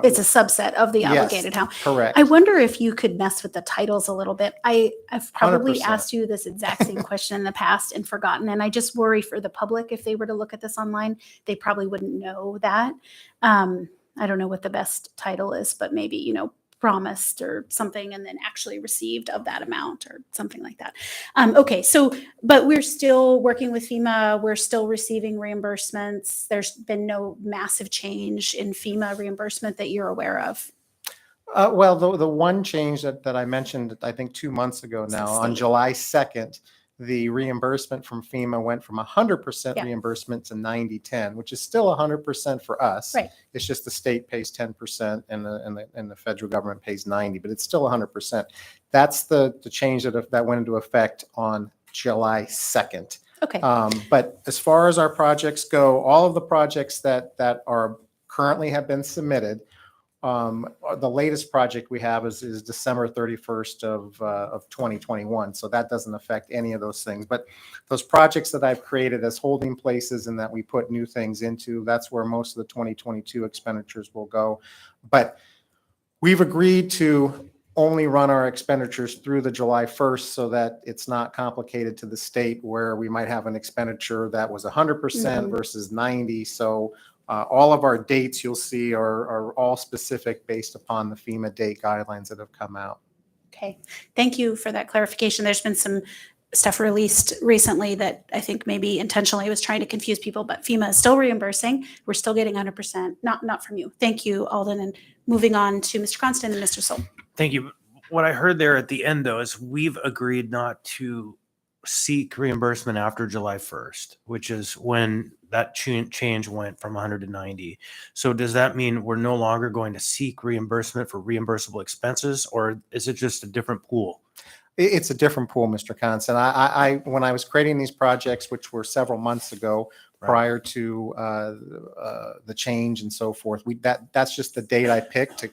B: It's a subset of the
I: yes,
B: obligated how.
I: correct.
B: I wonder if you could mess with the titles a little bit. I've probably
I: 100%.
B: asked you this exact same question in the past and forgotten, and I just worry for the public if they were to look at this online, they probably wouldn't know that. I don't know what the best title is, but maybe, promised or something and then actually received of that amount or something like that. Okay, so, but we're still working with FEMA. We're still receiving reimbursements. There's been no massive change in FEMA reimbursement that you're aware of.
I: Well, the one change that I mentioned, I think 2 months ago now, on
B: State.
I: July 2nd, the reimbursement from FEMA went from 100%
B: Yeah.
I: reimbursement to 90-10, which is still 100% for us.
B: Right.
I: It's just the state pays 10% and the federal government pays 90, but it's still 100%. That's the change that went into effect on July 2nd.
B: Okay.
I: But as far as our projects go, all of the projects that are currently have been submitted, the latest project we have is December 31st of 2021. So that doesn't affect any of those things. But those projects that I've created as holding places and that we put new things into, that's where most of the 2022 expenditures will go. But we've agreed to only run our expenditures through the July 1st so that it's not complicated to the state where we might have an expenditure that was 100% versus 90. So all of our dates you'll see are all specific based upon the FEMA date guidelines that have come out.
B: Okay, thank you for that clarification. There's been some stuff released recently that I think maybe intentionally was trying to confuse people, but FEMA is still reimbursing. We're still getting 100%, not from you. Thank you, Alden. And moving on to Mr. Constant and Mr. Soul.
F: Thank you. What I heard there at the end, though, is we've agreed not to seek reimbursement after July 1st, which is when that change went from 100 to 90. So does that mean we're no longer going to seek reimbursement for reimbursable expenses, or is it just a different pool?
I: It's a different pool, Mr. Constant. When I was creating these projects, which were several months ago,
F: Right.
I: prior to the change and so forth, that's just the date I picked.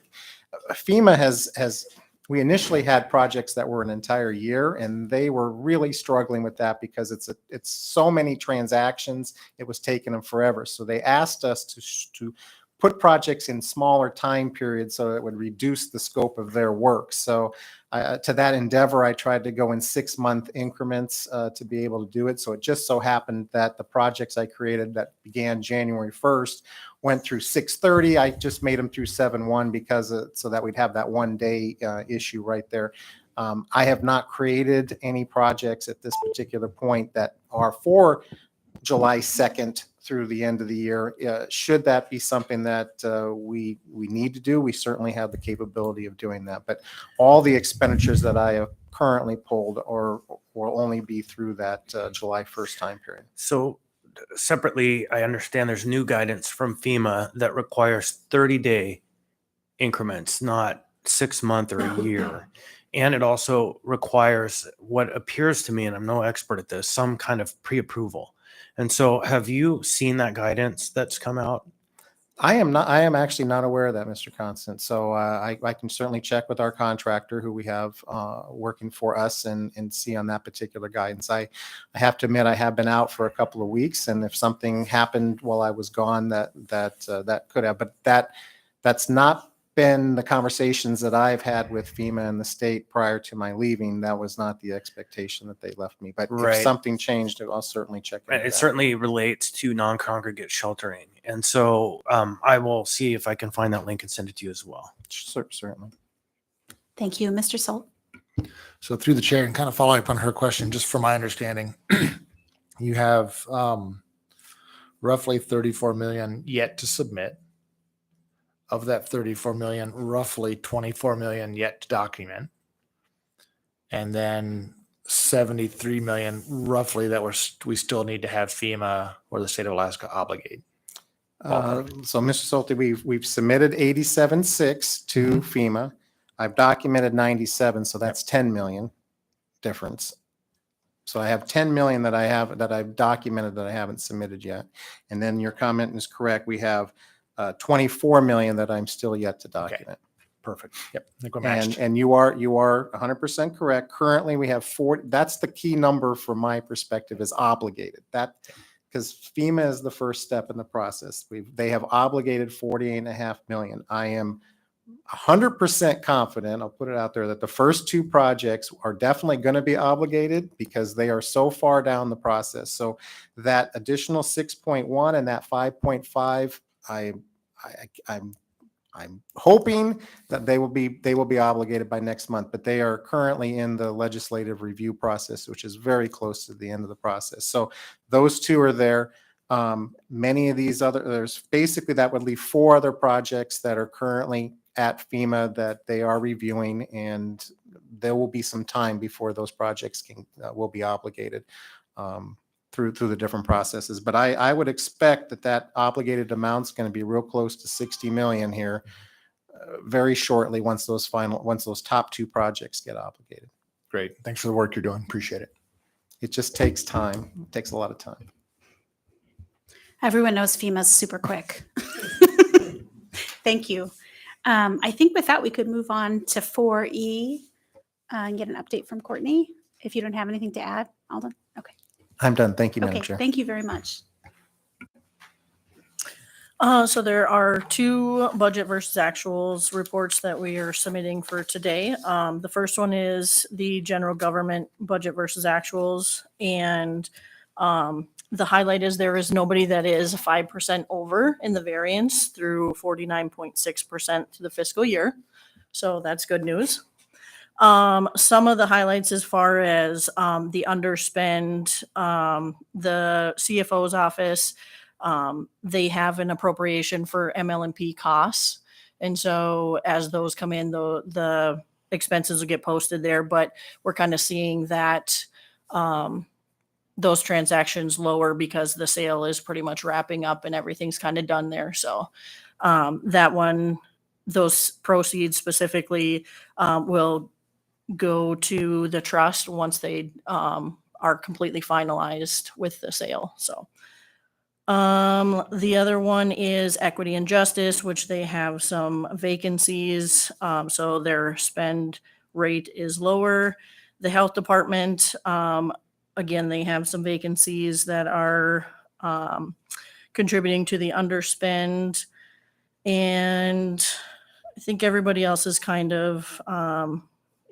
I: FEMA has we initially had projects that were an entire year, and they were really struggling with that because it's so many transactions. It was taking them forever. So they asked us to put projects in smaller time periods so it would reduce the scope of their work. So to that endeavor, I tried to go in 6-month increments to be able to do it. So it just so happened that the projects I created that began January 1st went through 6/30. I just made them through 7/1 because so that we'd have that 1-day issue right there. I have not created any projects at this particular point that are for July 2nd through the end of the year. Should that be something that we need to do, we certainly have the capability of doing that. But all the expenditures that I have currently pulled will only be through that July 1st time period.
F: So separately, I understand there's new guidance from FEMA that requires 30-day increments, not 6-month or a year. And it also requires what appears to me, and I'm no expert at this, some kind of pre-approval. And so have you seen that guidance that's come out?
I: I am actually not aware of that, Mr. Constant. So I can certainly check with our contractor who we have working for us and see on that particular guidance. I have to admit I have been out for a couple of weeks, and if something happened while I was gone, that could have. But that's not been the conversations that I've had with FEMA and the state prior to my leaving. That was not the expectation that they left me. But
F: Right.
I: if something changed, I'll certainly check into
F: It
I: that.
F: certainly relates to non-congregate sheltering. And so I will see if I can find that link and send it to you as well.
I: Certainly.
B: Thank you, Mr. Soul.
J: So through the chair, and kind of following up on her question, just from my understanding, you have roughly 34 million yet to submit. Of that 34 million, roughly 24 million yet to document. And then 73 million roughly that we still need to have FEMA or the state of Alaska obligate.
I: So, Mr. Solty, we've submitted 87.6 to FEMA. I've documented 97, so that's 10 million difference. So I have 10 million that I've documented that I haven't submitted yet. And then your comment is correct. We have 24 million that I'm still yet to document.
J: Perfect. Yep. I think we're matched.
I: And you are 100% correct. Currently, we have 4. That's the key number from my perspective, is obligated. That because FEMA is the first step in the process. They have obligated 48.5 million. I am 100% confident, I'll put it out there, that the first 2 projects are definitely going to be obligated because they are so far down the process. So that additional 6.1 and that 5.5, I'm hoping that they will be obligated by next month, but they are currently in the legislative review process, which is very close to the end of the process. So those 2 are there. Many of these there's basically that would leave 4 other projects that are currently at FEMA that they are reviewing, and there will be some time before those projects will be obligated through the different processes. But I would expect that obligated amount's going to be real close to 60 million here very shortly once those top 2 projects get obligated.
J: Great. Thanks for the work you're doing. Appreciate it.
I: It just takes time. It takes a lot of time.
B: Everyone knows FEMA's super quick. Thank you. I think with that, we could move on to 4E and get an update from Courtney. If you don't have anything to add, Alden? Okay.
I: I'm done. Thank you, Madam
B: Okay,
I: Chair.
B: thank you very much.
E: So there are 2 budget versus actuals reports that we are submitting for today. The first one is the general government budget versus actuals. And the highlight is there is nobody that is 5% over in the variance through 49.6% to the fiscal year. So that's good news. Some of the highlights as far as the underspend, the CFO's office, they have an appropriation for ML&P costs. And so as those come in, the expenses will get posted there, but we're kind of seeing that those transactions lower because the sale is pretty much wrapping up and everything's kind of done there. So that one, those proceeds specifically will go to the trust once they are completely finalized with the sale. So the other one is Equity and Justice, which they have some vacancies. So their spend rate is lower. The Health Department, again, they have some vacancies that are contributing to the underspend. And I think everybody else is kind of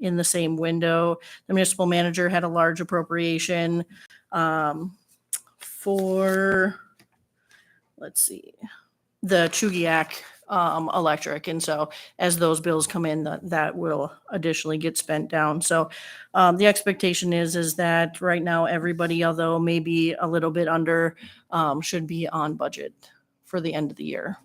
E: in the same window. The municipal manager had a large appropriation for, let's see, the Chugiak electric. And so as those bills come in, that will additionally get spent down. So the expectation is that right now everybody, although maybe a little bit under, should be on budget for the end of the year.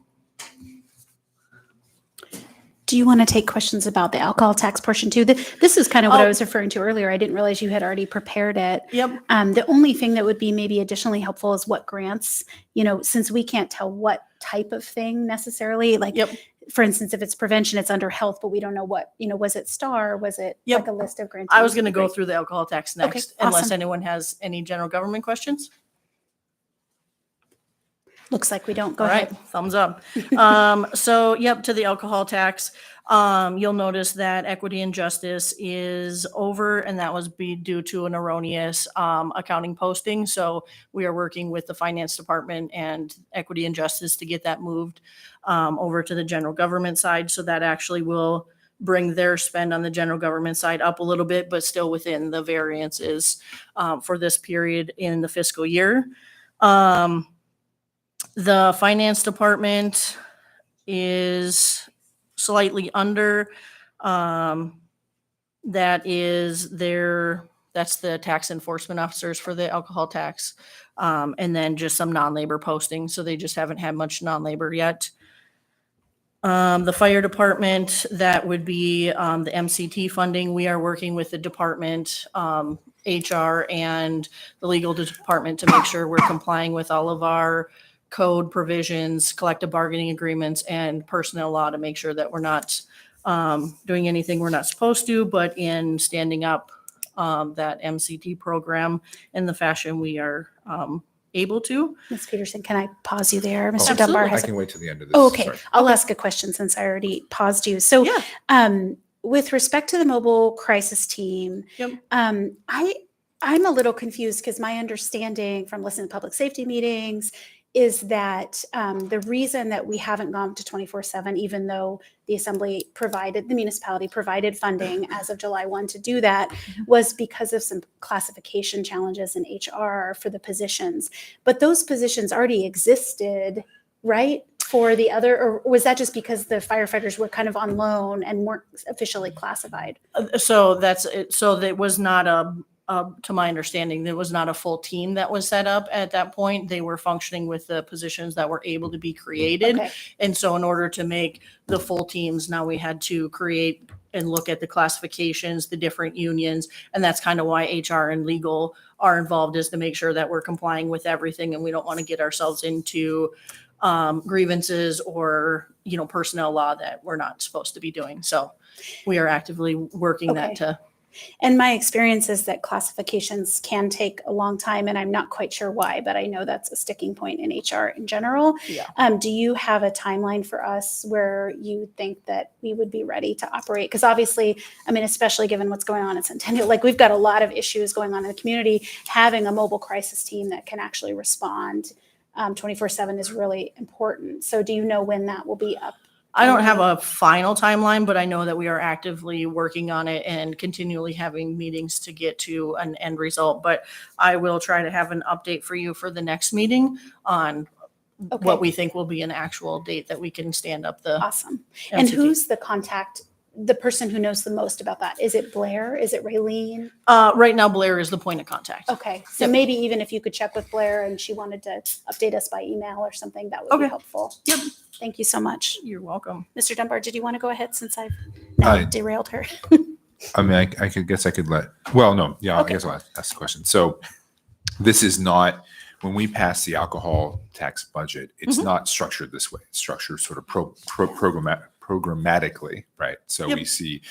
B: Do you want to take questions about the alcohol tax portion too? This is kind of what I was referring to earlier. I didn't realize you had already prepared it.
E: Yep.
B: The only thing that would be maybe additionally helpful is what grants, since we can't tell what type of thing necessarily, like,
E: Yep.
B: for instance, if it's prevention, it's under health, but we don't know what, was it STAR? Was it
E: Yep.
B: like a list of grants?
E: I was going to go through the alcohol tax next,
B: Okay,
E: unless
B: awesome.
E: anyone has any general government questions.
B: Looks like we don't. Go
E: All
B: ahead.
E: right, thumbs up. So, yep, to the alcohol tax. You'll notice that Equity and Justice is over, and that was due to an erroneous accounting posting. So we are working with the finance department and Equity and Justice to get that moved over to the general government side. So that actually will bring their spend on the general government side up a little bit, but still within the variances for this period in the fiscal year. The finance department is slightly under. That's the tax enforcement officers for the alcohol tax. And then just some non-labor postings. So they just haven't had much non-labor yet. The fire department, that would be the MCT funding. We are working with the department, HR and the legal department to make sure we're complying with all of our code provisions, collective bargaining agreements, and personnel law to make sure that we're not doing anything we're not supposed to, but in standing up that MCT program in the fashion we are able to.
B: Ms. Peterson, can I pause you there? Mr.
E: Absolutely.
B: Dunbar
A: I
B: has
A: can wait till the end of this.
B: Oh, okay.
A: Sorry.
B: I'll ask a question since I already paused you. So
E: Yeah.
B: with respect to the mobile crisis team,
E: Yep.
B: I'm a little confused because my understanding from listening to public safety meetings is that the reason that we haven't gone to 24/7, even though the municipality provided funding as of July 1 to do that, was because of some classification challenges in HR for the positions. But those positions already existed, right? For the other, or was that just because the firefighters were kind of on loan and weren't officially classified?
E: So that's it. So that was not to my understanding, there was not a full team that was set up at that point. They were functioning with the positions that were able to be created.
B: Okay.
E: And so in order to make the full teams, now we had to create and look at the classifications, the different unions. And that's kind of why HR and legal are involved, is to make sure that we're complying with everything. And we don't want to get ourselves into grievances or, personnel law that we're not supposed to be doing. So we are actively working that to.
B: And my experience is that classifications can take a long time, and I'm not quite sure why, but I know that's a sticking point in HR in general.
E: Yeah.
B: Do you have a timeline for us where you think that we would be ready to operate? Because obviously, especially given what's going on in Centennial, like we've got a lot of issues going on in the community. Having a mobile crisis team that can actually respond 24/7 is really important. So do you know when that will be up?
E: I don't have a final timeline, but I know that we are actively working on it and continually having meetings to get to an end result. But I will try to have an update for you for the next meeting on what we think will be an actual date that we can stand up the
B: Awesome. And
E: MCT.
B: who's the contact the person who knows the most about that? Is it Blair? Is it Raylene?
E: Right now, Blair is the point of contact.
B: Okay, so
E: Yep.
B: maybe even if you could check with Blair and she wanted to update us by email or something, that would be
E: Okay.
B: helpful.
E: Yep.
B: Thank you so much.
E: You're welcome.
B: Mr. Dunbar, did you want to go ahead since I've now
A: I-
B: derailed her?
A: I mean, I could guess I could let, well, no, yeah,
B: Okay.
A: I guess I'll ask the question. So this is not, when we pass the alcohol tax budget, it's
E: Mhm.
A: not structured this way. It's structured sort of programmatically, right? So
E: Yep.
A: we see,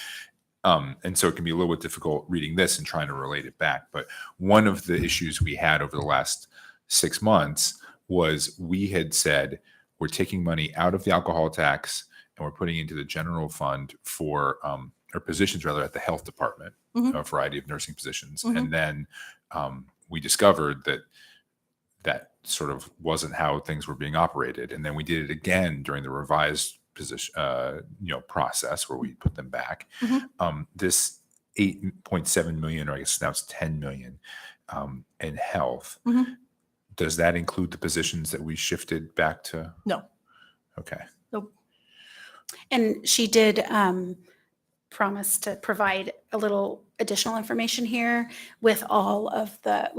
A: and so it can be a little bit difficult reading this and trying to relate it back. But one of the issues we had over the last 6 months was we had said, we're taking money out of the alcohol tax and we're putting into the general fund for, or positions rather at the health department,
E: Mhm.
A: a variety of nursing positions.
E: Mhm.
A: And then we discovered that that sort of wasn't how things were being operated. And then we did it again during the revised position, process where we put them back.
E: Mhm.
A: This 8.7 million, or I guess now it's 10 million in health.
E: Mhm.
A: Does that include the positions that we shifted back to?
E: No.
A: Okay.
E: Nope.
B: And she did promise to provide a little additional information here with all of the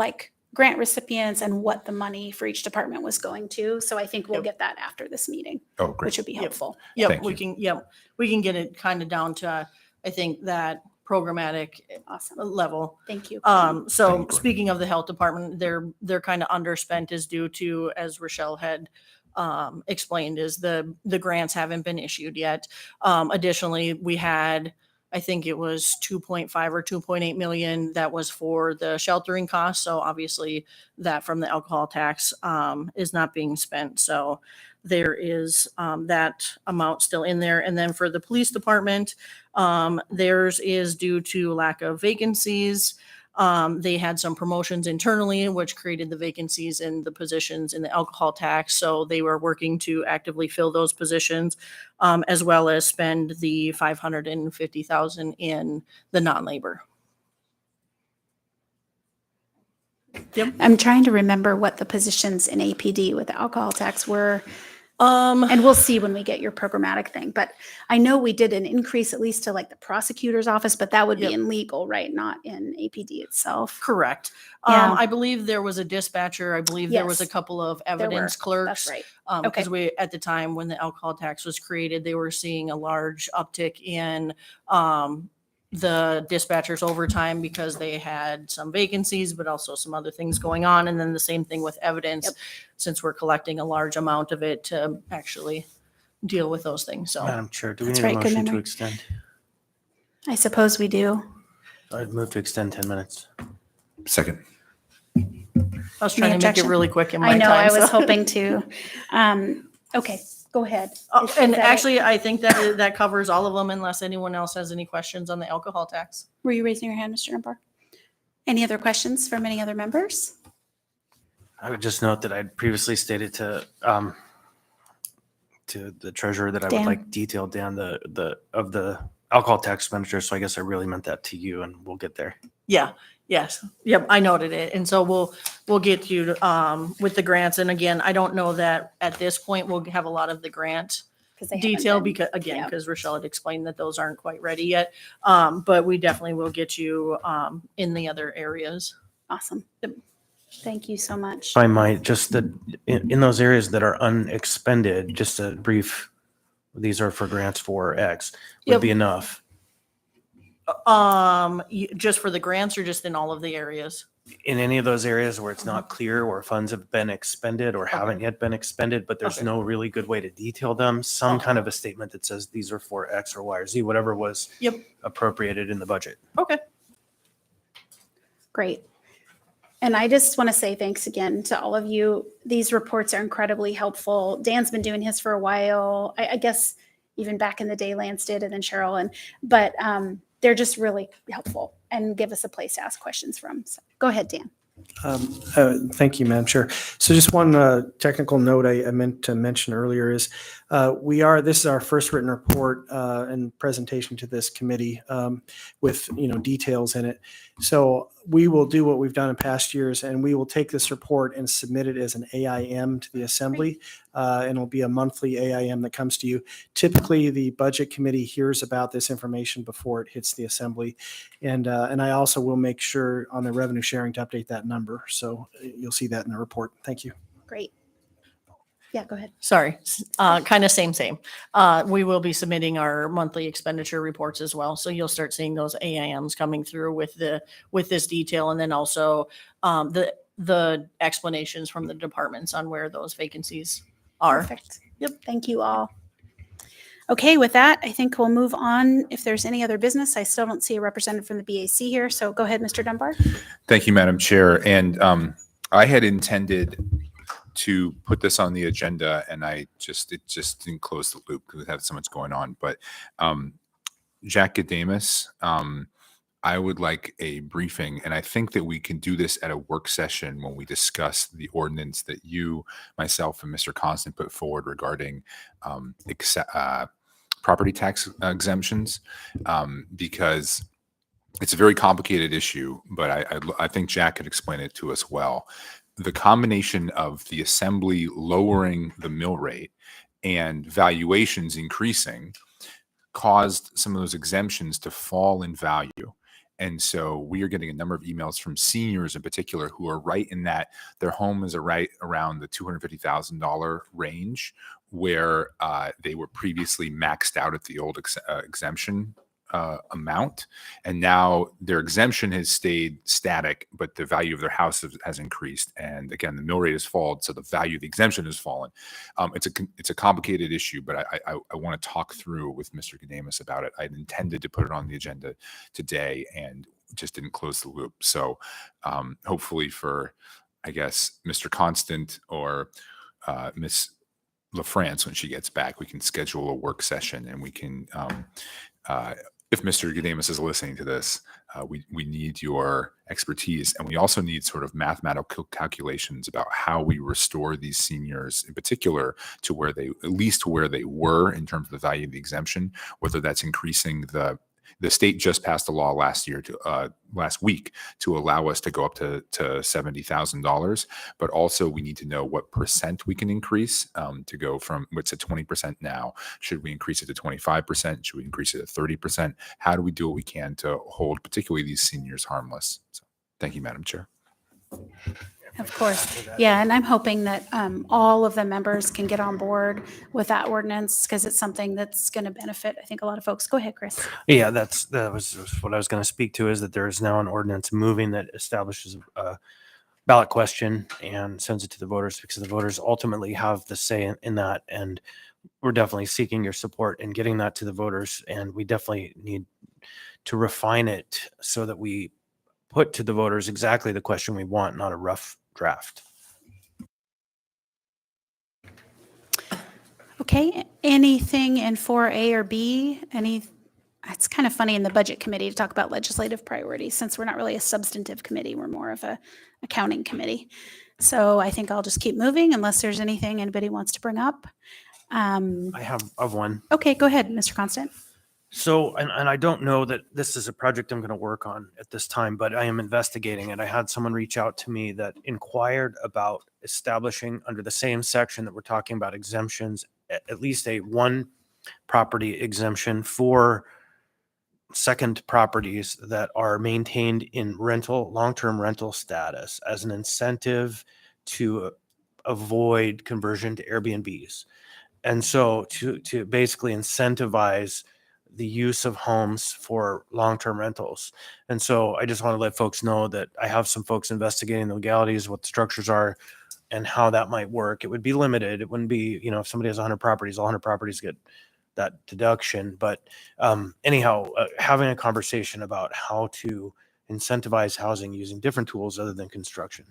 B: grant recipients and what the money for each department was going to. So I think we'll
E: Yep.
B: get that after this meeting,
A: Oh, great.
B: which would be helpful.
E: Yep,
A: Thank
E: we
A: you.
E: can, we can get it kind of down to, I think, that programmatic
B: Awesome.
E: level.
B: Thank you.
A: Thank you,
E: So
A: Courtney.
E: speaking of the health department, they're kind of underspent is due to, as Rochelle had explained, is the grants haven't been issued yet. Additionally, we had, I think it was 2.5 or 2.8 million that was for the sheltering costs. So obviously that from the alcohol tax is not being spent. So there is that amount still in there. And then for the police department, theirs is due to lack of vacancies. They had some promotions internally, which created the vacancies in the positions in the alcohol tax. So they were working to actively fill those positions, as well as spend the 550,000 in the non-labor.
B: I'm trying to remember what the positions in APD with the alcohol tax were.
E: And
B: And we'll see when we get your programmatic thing. But I know we did an increase at least to the prosecutor's office, but that would
E: Yep.
B: be in legal, right? Not in APD itself.
E: correct.
B: Yeah.
E: I believe there was a dispatcher. I believe there was a
B: Yes.
E: couple of
B: There were.
E: evidence clerks.
B: That's right.
E: Because
B: Okay.
E: we, at the time when the alcohol tax was created, they were seeing a large uptick in the dispatchers overtime because they had some vacancies, but also some other things going on. And then the same thing with evidence,
B: Yep.
E: since we're collecting a large amount of it to actually deal with those things. So
F: Madam Chair, do we
B: That's
F: need a
B: right, good
F: motion to
B: memory.
F: extend?
B: I suppose we do.
F: I'd move to extend 10 minutes.
A: Second.
E: I was trying to make it
B: objection?
E: really quick in my
B: I know,
E: time.
B: I was
E: so-
B: hoping to. Okay, go ahead. Is
E: And
B: that it?
E: actually, I think that covers all of them unless anyone else has any questions on the alcohol tax.
B: Were you raising your hand, Mr. Dunbar? Any other questions from any other members?
F: I would just note that I'd previously stated to the treasurer that I
B: Dan.
F: would like detailed down the alcohol tax expenditure. So I guess I really meant that to you, and we'll get there.
E: Yeah, yes. Yep, I noted it. And so we'll get you with the grants. And again, I don't know that at this point we'll have a lot of the grant
B: 'Cause they haven't
E: detail
B: been-
E: because
B: yeah.
E: because Rochelle had explained that those aren't quite ready yet. But we definitely will get you in the other areas.
B: Awesome. Thank you so much.
F: If I might, just in those areas that are unexpended, just a brief, these are for grants for X, would
E: Yep.
F: be enough.
E: Just for the grants or just in all of the areas?
F: In any of those areas where it's not clear or funds have been expended or haven't yet been expended, but there's
E: Okay.
F: no really good way to detail them, some
E: Okay.
F: kind of a statement that says these are for X or Y or Z, whatever was
E: Yep.
F: appropriated in the budget.
E: Okay.
B: Great. And I just want to say thanks again to all of you. These reports are incredibly helpful. Dan's been doing his for a while. I guess even back in the day, Lance did, and then Cheryl. But they're just really helpful and give us a place to ask questions from. So go ahead, Dan.
G: Thank you, Madam Chair. So just one technical note I meant to mention earlier is this is our first written report and presentation to this committee with, details in it. So we will do what we've done in past years, and we will take this report and submit it as an AIM to the assembly. And it'll be a monthly AIM that comes to you. Typically, the budget committee hears about this information before it hits the assembly. And I also will make sure on the revenue sharing to update that number. So you'll see that in the report. Thank you.
B: Great. Yeah, go ahead.
E: Sorry, kind of same. We will be submitting our monthly expenditure reports as well. So you'll start seeing those AIMs coming through with this detail, and then also the explanations from the departments on where those vacancies are.
B: Perfect. Yep. Thank you all. Okay, with that, I think we'll move on. If there's any other business, I still don't see a representative from the BAC here. So go ahead, Mr. Dunbar.
A: Thank you, Madam Chair. And I had intended to put this on the agenda, and it just didn't close the loop because it had so much going on. But Jack Gadamus, I would like a briefing, and I think that we can do this at a work session when we discuss the ordinance that you, myself, and Mr. Constant put forward regarding property tax exemptions, because it's a very complicated issue, but I think Jack could explain it to us well. The combination of the assembly lowering the mill rate and valuations increasing caused some of those exemptions to fall in value. And so we are getting a number of emails from seniors in particular who are right in that their home is right around the $250,000 range, where they were previously maxed out at the old exemption amount, and now their exemption has stayed static, but the value of their house has increased. And again, the mill rate has fallen, so the value of the exemption has fallen. It's a complicated issue, but I want to talk through with Mr. Gadamus about it. I intended to put it on the agenda today and just didn't close the loop. So hopefully for, I guess, Mr. Constant or Miss LaFrance, when she gets back, we can schedule a work session, and we can if Mr. Gadamus is listening to this, we need your expertise, and we also need sort of mathematical calculations about how we restore these seniors, in particular, to where they, at least to where they were in terms of the value of the exemption, whether that's increasing the state just passed a law last week to allow us to go up to $70,000, but also we need to know what percent we can increase to go from what's at 20% now. Should we increase it to 25%? Should we increase it to 30%? How do we do what we can to hold particularly these seniors harmless? So, thank you, Madam Chair.
B: Of course. Yeah, and I'm hoping that all of the members can get on board with that ordinance because it's something that's going to benefit, I think, a lot of folks. Go ahead, Chris.
F: Yeah, that was what I was going to speak to, is that there is now an ordinance moving that establishes a ballot question and sends it to the voters, because the voters ultimately have the say in that. And we're definitely seeking your support in getting that to the voters. And we definitely need to refine it so that we put to the voters exactly the question we want, not a rough draft.
B: Okay, anything in 4A or B? It's kind of funny in the budget committee to talk about legislative priorities, since we're not really a substantive committee, we're more of a accounting committee. So I think I'll just keep moving unless there's anything anybody wants to bring up.
F: I have one.
B: Okay, go ahead, Mr. Constant.
F: So, and I don't know that this is a project I'm going to work on at this time, but I am investigating it. I had someone reach out to me that inquired about establishing, under the same section that we're talking about exemptions, at least a one property exemption for second properties that are maintained in long-term rental status, as an incentive to avoid conversion to Airbnbs. And so to basically incentivize the use of homes for long-term rentals. And so I just want to let folks know that I have some folks investigating the legalities, what the structures are, and how that might work. It would be limited. It wouldn't be, if somebody has 100 properties, all 100 properties get that deduction. But anyhow, having a conversation about how to incentivize housing using different tools other than construction.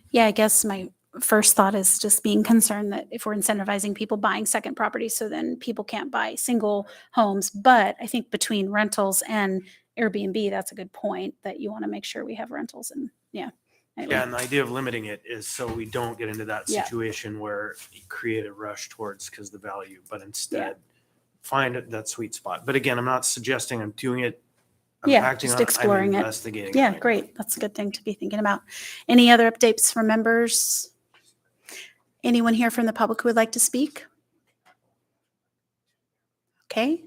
B: Yeah, I guess my first thought is just being concerned that if we're incentivizing people buying second properties, so then people can't buy single homes. But I think between rentals and Airbnb, that's a good point, that you want to make sure we have rentals. And yeah. Anyway.
F: Yeah, and the idea of limiting it is so we don't get into that
B: Yeah.
F: situation where you create a rush towards because the value, but instead find that sweet spot. But again, I'm not suggesting I'm doing it I'm
B: Yeah,
F: acting
B: just
F: on it, I'm
B: exploring it.
F: investigating
B: Yeah,
F: right
B: great. That's a good thing to be thinking about. Any other updates from members? Anyone here from the public who would like to speak? Okay.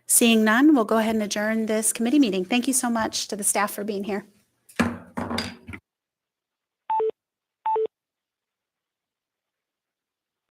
B: Seeing none, we'll go ahead and adjourn this committee meeting. Thank you so much to the staff for being here.